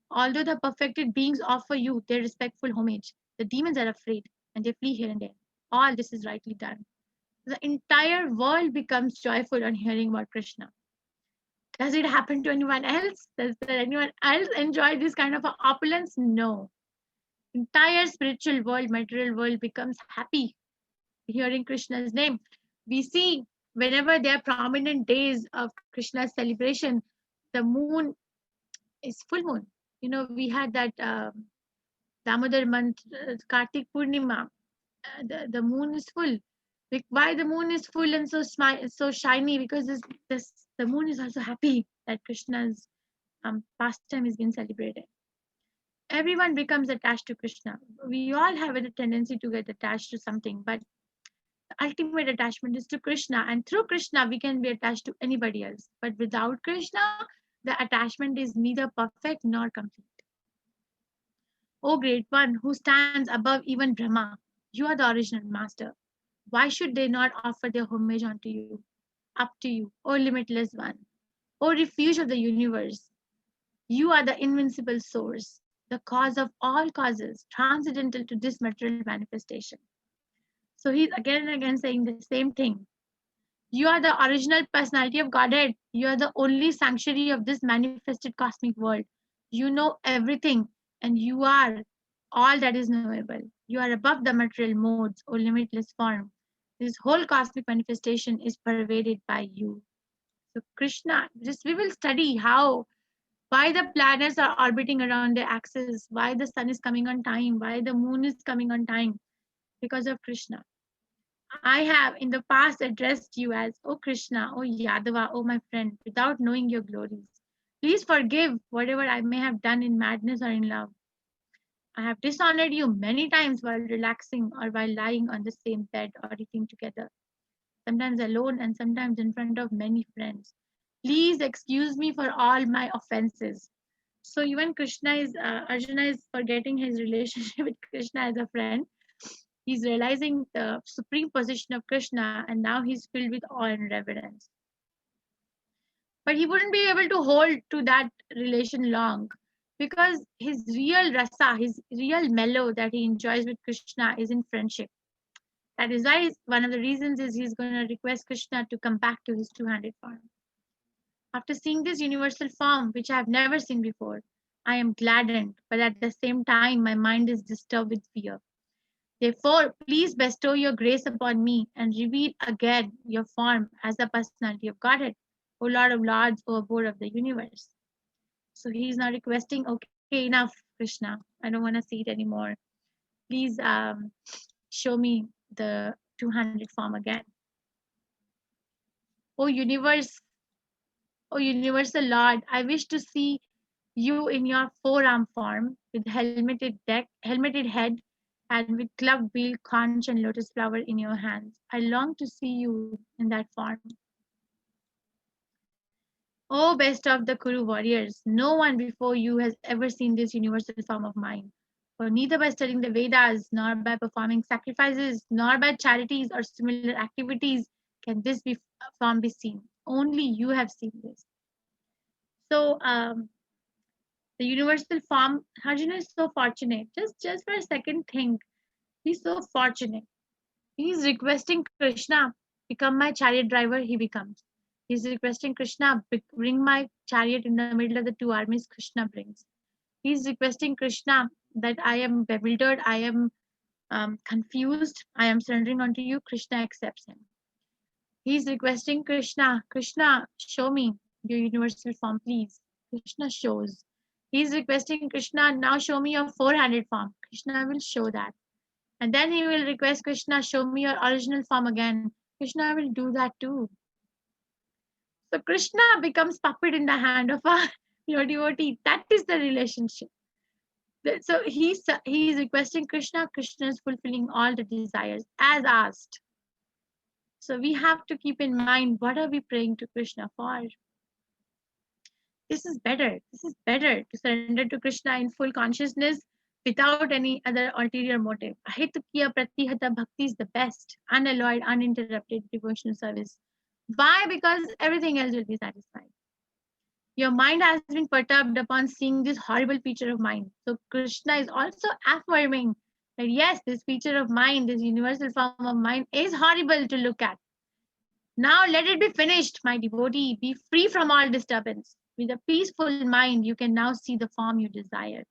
Speaker 1: Although the perfected beings offer you their respectful homage, the demons are afraid and they flee here and there. All this is rightly done. The entire world becomes joyful on hearing about Krishna. Does it happen to anyone else? Does anyone else enjoy this kind of a opulence? No. Entire spiritual world, material world becomes happy hearing Krishna's name. We see whenever there are prominent days of Krishna's celebration, the moon is full moon. You know, we had that Damodar month, Kartik Purnima. The moon is full. Why the moon is full and so shiny? Because the moon is also happy that Krishna's pastime is being celebrated. Everyone becomes attached to Krishna. We all have a tendency to get attached to something, but the ultimate attachment is to Krishna, and through Krishna we can be attached to anybody else. But without Krishna, the attachment is neither perfect nor complete. O great one, who stands above even Brahma, you are the original master. Why should they not offer their homage unto you? Up to you, O limitless one, O refuge of the universe. You are the invincible source, the cause of all causes, transcendental to this material manifestation. So he's again and again saying the same thing. You are the original personality of Godhead. You are the only sanctuary of this manifested cosmic world. You know everything, and you are all that is knowable. You are above the material modes or limitless form. This whole cosmic manifestation is pervaded by you. So Krishna, just we will study why the planets are orbiting around their axis, why the sun is coming on time, why the moon is coming on time, because of Krishna. I have in the past addressed you as, O Krishna, O Yadava, O my friend, without knowing your glories. Please forgive whatever I may have done in madness or in love. I have dishonored you many times while relaxing or while lying on the same bed or eating together, sometimes alone and sometimes in front of many friends. Please excuse me for all my offenses. So even Arjuna is forgetting his relationship with Krishna as a friend. He's realizing the supreme position of Krishna, and now he's filled with awe and reverence. But he wouldn't be able to hold to that relation long, because his real rasa, his real mellow that he enjoys with Krishna is in friendship. That is why one of the reasons is he's going to request Krishna to come back to his two-handed form. After seeing this universal form, which I have never seen before, I am gladdened, but at the same time, my mind is disturbed with fear. Therefore, please bestow your grace upon me and reveal again your form as the personality of Godhead, O Lord of Lords, O abode of the universe. So he's now requesting, okay, enough, Krishna. I don't want to see it anymore. Please show me the two-handed form again. O universe, O universal Lord, I wish to see you in your four-arm form with helmeted head and with club wheel, conch, and lotus flower in your hands. I long to see you in that form. O best of the Kuru warriors, no one before you has ever seen this universal form of mine. For neither by studying the Vedas, nor by performing sacrifices, nor by charities or similar activities can this form be seen. Only you have seen this. So the universal form, Arjuna is so fortunate. Just for a second think, he's so fortunate. He's requesting Krishna, become my chariot driver, he becomes. He's requesting Krishna, bring my chariot in the middle of the two armies, Krishna brings. He's requesting Krishna that I am bewildered, I am confused, I am surrendering unto you, Krishna accepts him. He's requesting Krishna, Krishna, show me your universal form, please. Krishna shows. He's requesting Krishna, now show me your four-handed form. Krishna will show that. And then he will request Krishna, show me your original form again. Krishna will do that too. So Krishna becomes puppet in the hand of your devotee. That is the relationship. So he's requesting Krishna. Krishna is fulfilling all the desires as asked. So we have to keep in mind, what are we praying to Krishna for? This is better. This is better to surrender to Krishna in full consciousness without any other ulterior motive. Ahitukya Pratihata Bhakti is the best, unalloyed, uninterrupted devotional service. Why? Because everything else will be satisfied. Your mind has been perturbed upon seeing this horrible feature of mind. So Krishna is also affirming that yes, this feature of mind, this universal form of mind is horrible to look at. Now let it be finished, my devotee. Be free from all disturbance. With a peaceful mind, you can now see the form you desire.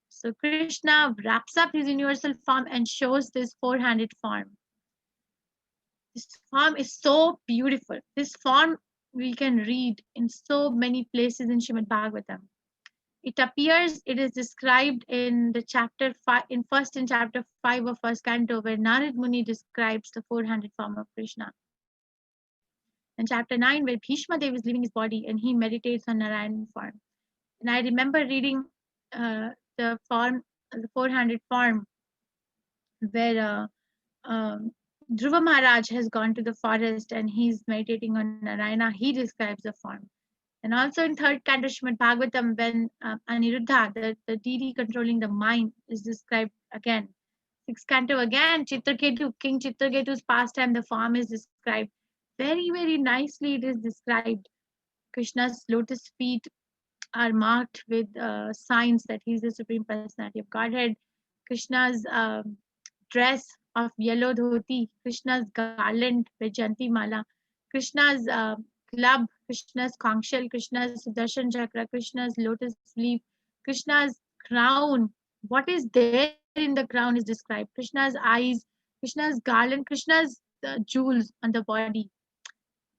Speaker 1: So Krishna wraps up his universal form and shows this four-handed form. This form is so beautiful. This form we can read in so many places in Srimad Bhagavatam. It appears, it is described in the chapter 5, in chapter 5 of first canto, where Narad Muni describes the four-handed form of Krishna. In chapter 9, where Bhishma Dev is leaving his body and he meditates on Narayan form. And I remember reading the four-handed form, where Dhruva Maharaj has gone to the forest and he's meditating on Narayana. He describes the form. And also in third canto Srimad Bhagavatam, when Aniruddha, the deity controlling the mind, is described again. Sixth canto again, Chitraketu, King Chitraketu's pastime, the form is described. Very, very nicely it is described. Krishna's lotus feet are marked with signs that he is the Supreme Personality of Godhead. Krishna's dress of yellow dhoti, Krishna's garland with Janti Mala, Krishna's club, Krishna's conch shell, Krishna's Sudarshan Chakra, Krishna's lotus leaf, Krishna's crown. What is there in the crown is described. Krishna's eyes, Krishna's garland, Krishna's jewels on the body,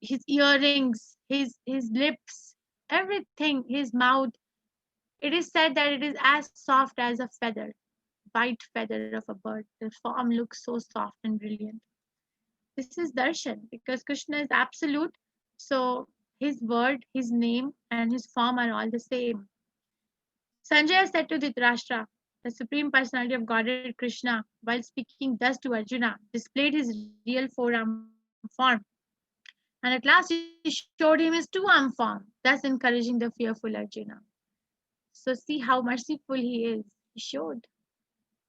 Speaker 1: his earrings, his lips, everything, his mouth. It is said that it is as soft as a feather, white feather of a bird. The form looks so soft and brilliant. This is darshan because Krishna is absolute. So his word, his name, and his form are all the same. Sanjaya said to Dhritarashtra, the Supreme Personality of Godhead Krishna, while speaking thus to Arjuna, displayed his real four-arm form. And at last he showed him his two-arm form, thus encouraging the fearful Arjuna. So see how merciful he is. He showed.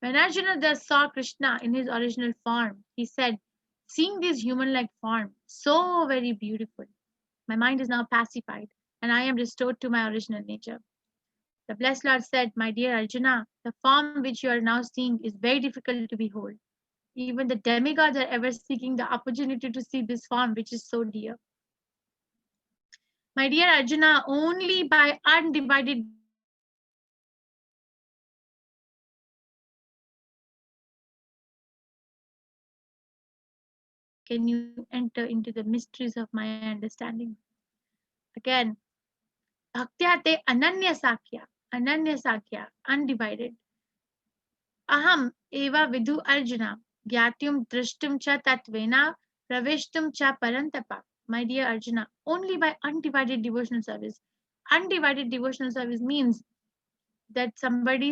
Speaker 1: When Arjuna thus saw Krishna in his original form, he said, seeing this human-like form, so very beautiful, my mind is now pacified, and I am restored to my original nature. The blessed Lord said, my dear Arjuna, the form which you are now seeing is very difficult to behold. Even the demigods are ever seeking the opportunity to see this form which is so dear. My dear Arjuna, only by undivided can you enter into the mysteries of my understanding. Again, Bhaktya te Ananya Sakya, undivided. Aham eva vidhu Arjuna, Gyatyum drishtum cha tatvena, praveshtum cha parantapa. My dear Arjuna, only by undivided devotional service. Undivided devotional service means that if somebody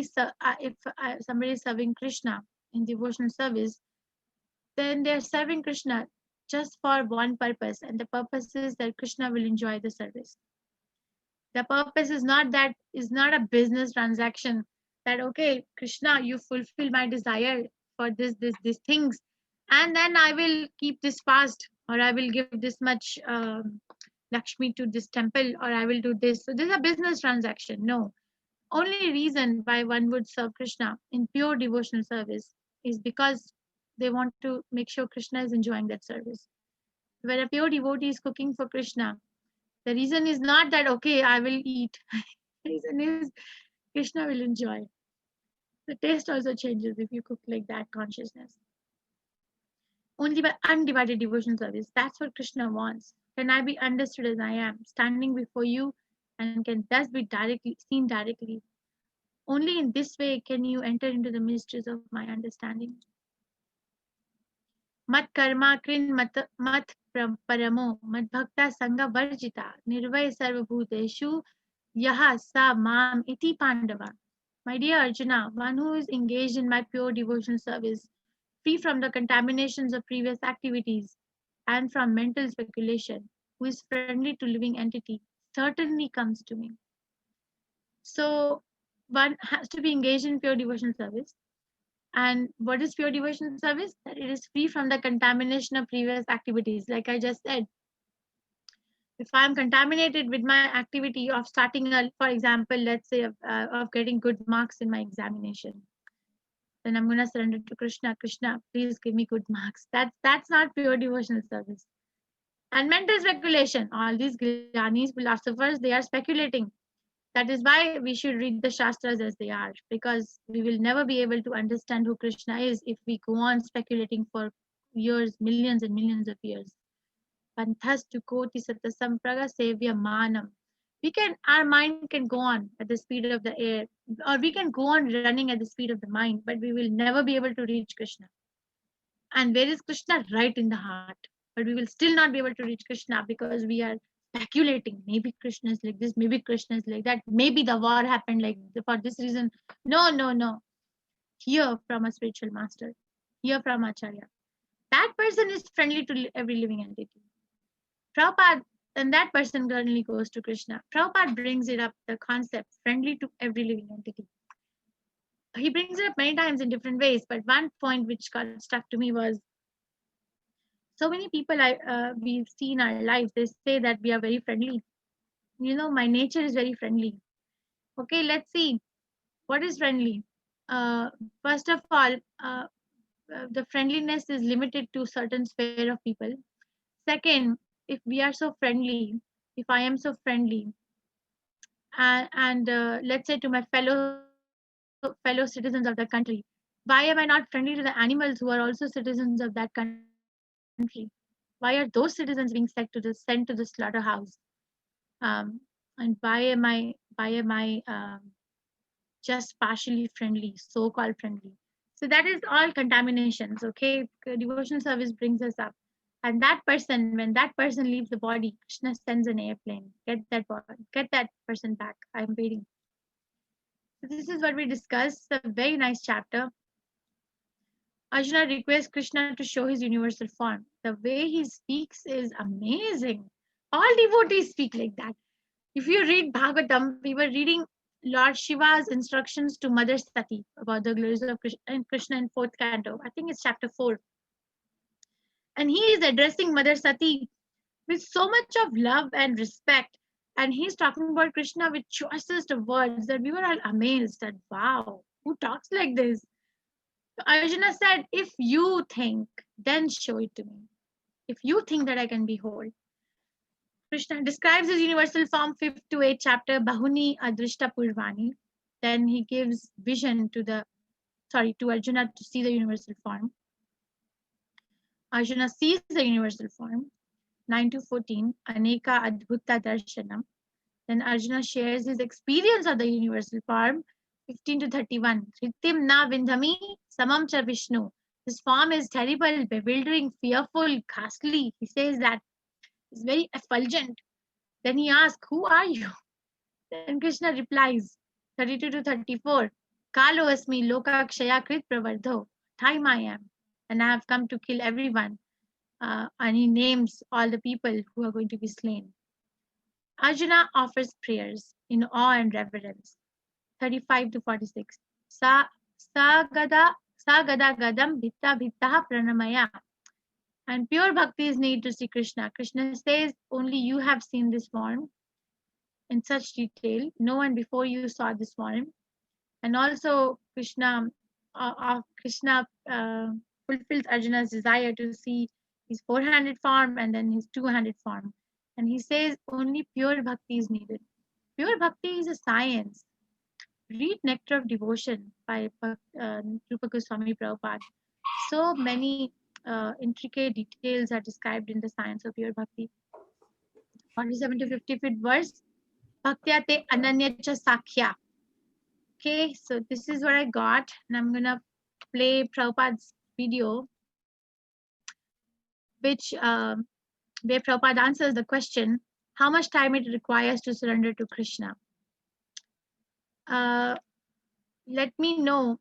Speaker 1: is serving Krishna in devotional service, then they are serving Krishna just for one purpose, and the purpose is that Krishna will enjoy the service. The purpose is not a business transaction that, okay, Krishna, you fulfill my desire for this things, and then I will keep this fast, or I will give this much Lakshmi to this temple, or I will do this. So this is a business transaction. No. Only reason why one would serve Krishna in pure devotional service is because they want to make sure Krishna is enjoying that service. When a pure devotee is cooking for Krishna, the reason is not that, okay, I will eat. The reason is Krishna will enjoy. The taste also changes if you cook like that consciousness. Only by undivided devotional service. That's what Krishna wants. Can I be understood as I am, standing before you, and can thus be seen directly? Only in this way can you enter into the mysteries of my understanding. Mat karma krin mat paramo mat bhakta sanga varjita nirvay sarvabhuteshu yaha sa mam iti pandava. My dear Arjuna, one who is engaged in my pure devotional service, free from the contaminations of previous activities and from mental speculation, who is friendly to living entity, certainly comes to me. So one has to be engaged in pure devotional service. And what is pure devotional service? That it is free from the contamination of previous activities. Like I just said, if I'm contaminated with my activity of starting a, for example, let's say of getting good marks in my examination, then I'm going to surrender to Krishna. Krishna, please give me good marks. That's not pure devotional service. And mental speculation. All these Gyanis, philosophers, they are speculating. That is why we should read the Shastras as they are, because we will never be able to understand who Krishna is if we go on speculating for years, millions and millions of years. Panthas to koti satasampraga sevya manam. Our mind can go on at the speed of the air, or we can go on running at the speed of the mind, but we will never be able to reach Krishna. And where is Krishna? Right in the heart. But we will still not be able to reach Krishna because we are speculating. Maybe Krishna is like this, maybe Krishna is like that, maybe the war happened like for this reason. No. Hear from a spiritual master, hear from Acharya. That person is friendly to every living entity. Prabhupada, and that person currently goes to Krishna. Prabhupada brings it up, the concept, friendly to every living entity. He brings it up many times in different ways, but one point which got stuck to me was, so many people we've seen in our lives, they say that we are very friendly. My nature is very friendly. Okay, let's see. What is friendly? First of all, the friendliness is limited to certain sphere of people. Second, if we are so friendly, if I am so friendly, and let's say to my fellow citizens of the country, why am I not friendly to the animals who are also citizens of that country? Why are those citizens being sent to the slaughterhouse? And why am I just partially friendly, so-called friendly? So that is all contaminations. Okay, devotional service brings us up. And that person, when that person leaves the body, Krishna sends an airplane. Get that person back. I'm waiting. So this is what we discussed. A very nice chapter. Arjuna requests Krishna to show his universal form. The way he speaks is amazing. All devotees speak like that. If you read Bhagavatam, we were reading Lord Shiva's instructions to Mother Sati about the glories of Krishna in 4th canto. I think it's chapter 4. And he is addressing Mother Sati with so much of love and respect. And he's talking about Krishna with choicest of words that we were all amazed at. Wow, who talks like this? Arjuna said, if you think, then show it to me. If you think that I can behold. Krishna describes his universal form, 5th to 8th chapter, Bahuni Adrishta Purvani. Then he gives vision to Arjuna to see the universal form. Arjuna sees the universal form. 9 to 14, Aneka Adbhuta Darshanam. Then Arjuna shares his experience of the universal form. 15 to 31, Ritim na vindhami samam cha Vishnu. This form is terrible, bewildering, fearful, ghastly. He says that. It's very effulgent. Then he asks, who are you? Then Krishna replies, 32 to 34, Kalo asmi loka kshaya krit pravardho. Time I am, and I have come to kill everyone. And he names all the people who are going to be slain. Arjuna offers prayers in awe and reverence. 35 to 46. Sa gada gadam bhitta bhittaha pranamaya. And pure bhakti is need to see Krishna. Krishna says, only you have seen this form in such detail. No one before you saw this form. And also Krishna fulfills Arjuna's desire to see his 400 form and then his 200 form. And he says only pure bhakti is needed. Pure bhakti is a science. Read Nectar of Devotion by Rupa Goswami Prabhupada. So many intricate details are described in the science of pure bhakti. 47 to 55th verse. Bhaktya te ananya cha sakhya. Okay, so this is what I got, and I'm gonna play Prabhupada's video, which where Prabhupada answers the question, how much time it requires to surrender to Krishna. Let me know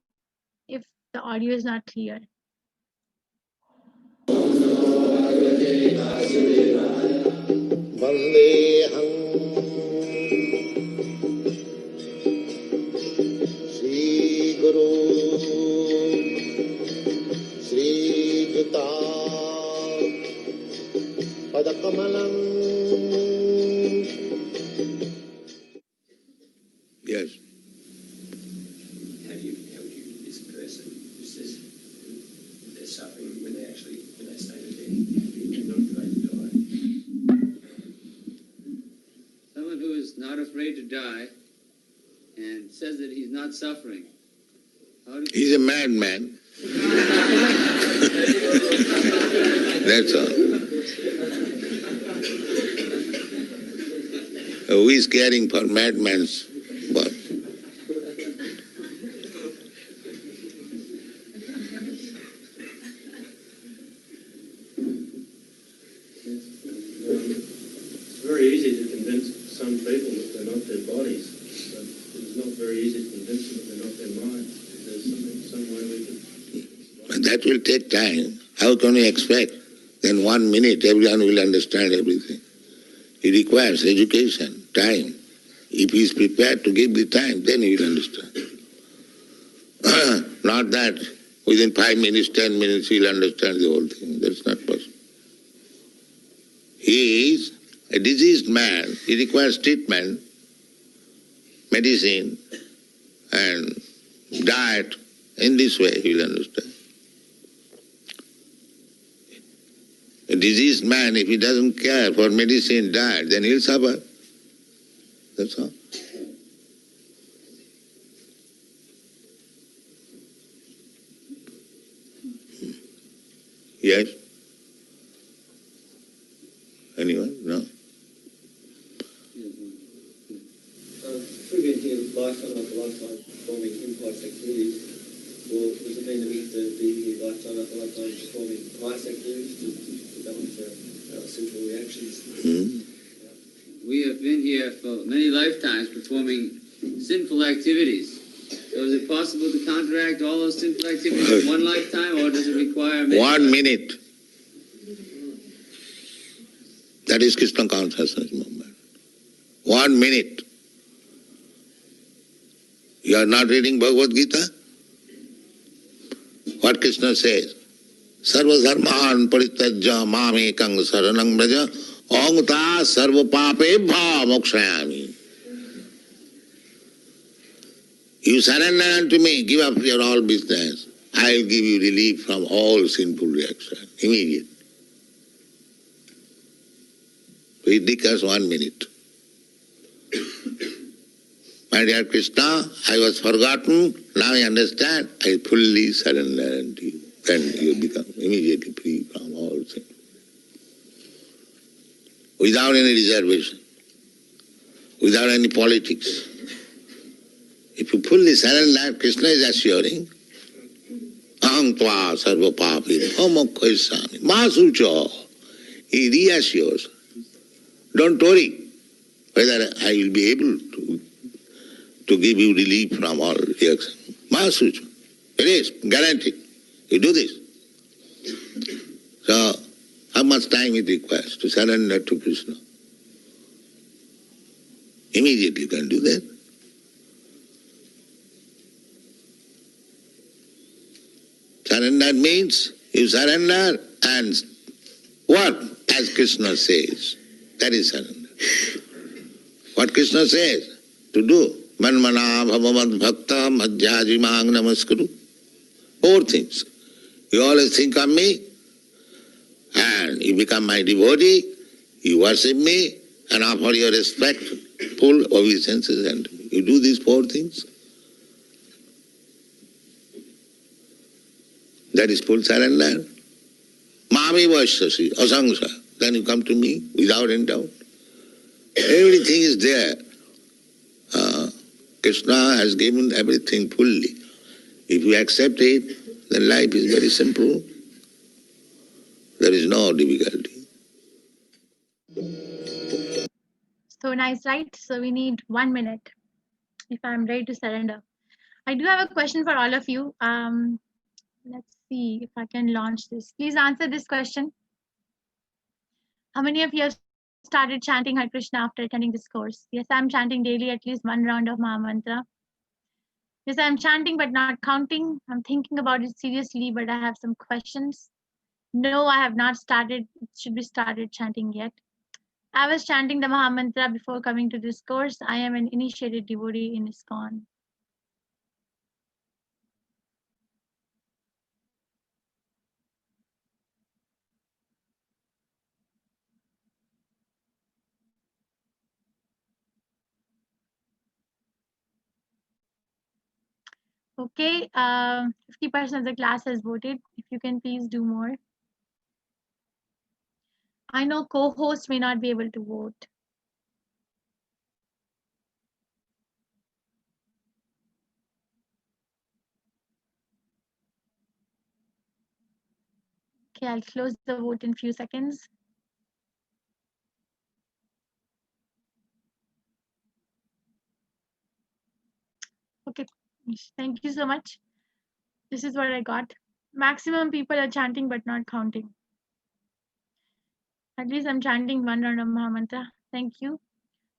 Speaker 1: if the audio is not clear.
Speaker 11: padakamalam.
Speaker 12: Yes.
Speaker 11: How do you this person who says they're suffering when they stay in bed, not afraid to die?
Speaker 13: Someone who is not afraid to die and says that he's not suffering.
Speaker 12: He's a madman. That's all. Who is caring for madman's work?
Speaker 11: It's very easy to convince some people that they're not their bodies, but it's not very easy to convince them that they're not their minds. There's some way we can...
Speaker 12: That will take time. How can we expect? Then 1 minute everyone will understand everything. It requires education, time. If he is prepared to give the time, then he will understand. Not that within 5 minutes, 10 minutes he will understand the whole thing. That's not possible. He is a diseased man. He requires treatment, medicine, and diet. In this way he will understand. A diseased man, if he doesn't care for medicine, diet, then he'll suffer. That's all. Yes? Anyone? No?
Speaker 11: Through here, lifetime after lifetime performing impulse activities, or does it mean that we have to be here lifetime after lifetime performing pious activities to balance our central reactions?
Speaker 13: We have been here for many lifetimes performing sinful activities. So is it possible to counteract all those sinful activities in one lifetime, or does it require many
Speaker 12: 1 minute. That is Krishna consciousness movement. 1 minute. You are not reading Bhagavad Gita? What Krishna says? Sarva dharman parityajya mamekang saranang braja ongta sarva papebha mokshayami. You surrender unto me, give up your all business. I will give you relief from all sinful reaction, immediate. It requires 1 minute. My dear Krishna, I was forgotten, now I understand, I fully surrender unto you. Then you become immediately free from all sin. Without any reservation, without any politics. If you fully surrender, Krishna is assuring, aham tva sarva papi mokhaisami masucho. He reassures. Don't worry whether I will be able to give you relief from all reaction. Masucho. It is guaranteed. You do this. So, how much time it requires to surrender to Krishna? Immediately you can do that. Surrender means you surrender and work as Krishna says. That is surrender. What Krishna says to do. Manmana bhavamad bhakta madhyajimang namaskuru. 4 things. You always think of me and you become my devotee, you worship me and offer your respect, full obeisances unto me. You do these 4 things. That is full surrender. Mami vaishyasi, asangsa. Then you come to me without any doubt. Everything is there. Krishna has given everything fully. If you accept it, then life is very simple. There is no difficulty.
Speaker 1: So nice, right? So we need 1 minute if I'm ready to surrender. I do have a question for all of you. Let's see if I can launch this. Please answer this question. How many of you have started chanting Hare Krishna after attending this course? Yes, I'm chanting daily at least 1 round of Maha Mantra. Yes, I'm chanting but not counting. I'm thinking about it seriously, but I have some questions. No, I have not started. It should be started chanting yet. I was chanting the Maha Mantra before coming to this course. I am an initiated devotee in ISKCON. Okay, 50% of the class has voted. If you can please do more. I know co-host may not be able to vote. Okay, I'll close the vote in few seconds. Okay, thank you so much. This is what I got. Maximum people are chanting but not counting. At least I'm chanting one round of Maha Mantra. Thank you.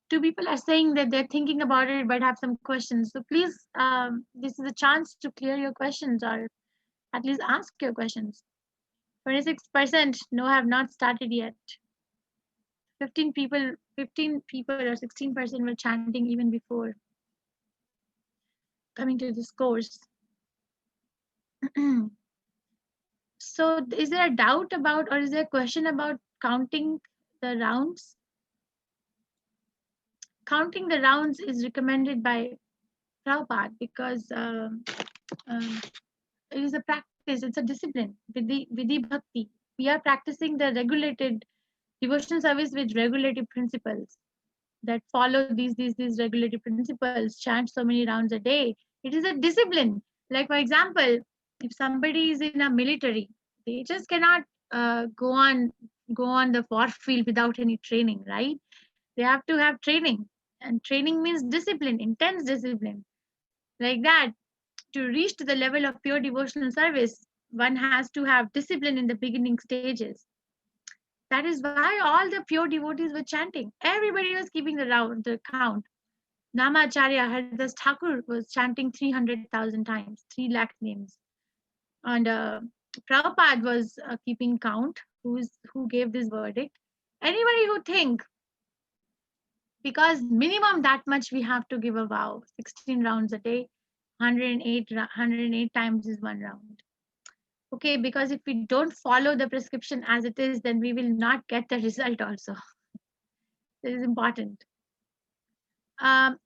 Speaker 1: 2 people are saying that they're thinking about it but have some questions. So please, this is a chance to clear your questions or at least ask your questions. 26% no, have not started yet. 15 people or 16% were chanting even before coming to this course. So is there a doubt about or is there a question about counting the rounds? Counting the rounds is recommended by Prabhupada because it is a practice, it's a discipline, Vidhi Bhakti. We are practicing the regulated devotional service with regulative principles that follow these regulative principles, chant so many rounds a day. It is a discipline. Like for example, if somebody is in a military, they just cannot go on the war field without any training, right? They have to have training, and training means discipline, intense discipline. Like that, to reach to the level of pure devotional service, one has to have discipline in the beginning stages. That is why all the pure devotees were chanting. Everybody was keeping the count. Namacharya Haridas Thakur was chanting 300,000 times, 3 lakh names. And Prabhupada was keeping count, who gave this verdict. Anybody who think, because minimum that much we have to give a vow, 16 rounds a day, 108 times is 1 round. Okay, because if we don't follow the prescription as it is, then we will not get the result also. This is important.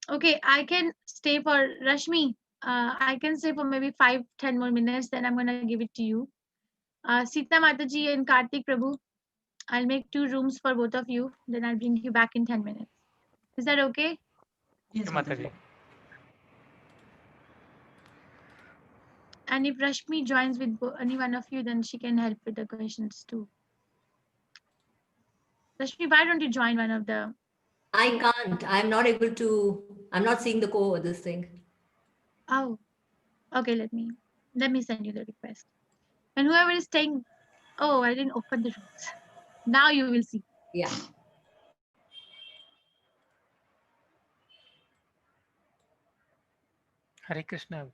Speaker 1: Okay, I can stay for Rashmi. I can stay for maybe 5-10 more minutes, then I'm going to give it to you. Sita Mataji and Karthik Prabhu, I'll make 2 rooms for both of you, then I'll bring you back in 10 minutes. Is that okay?
Speaker 14: Yes, Mataji.
Speaker 1: And if Rashmi joins with any one of you, then she can help with the questions too. Rashmi, why don't you join one of the...
Speaker 15: I can't. I'm not able to. I'm not seeing the this thing.
Speaker 1: Oh, okay. Let me send you the request. And whoever is staying, oh, I didn't open the rooms. Now you will see.
Speaker 15: Yeah.
Speaker 14: Hare Krishna.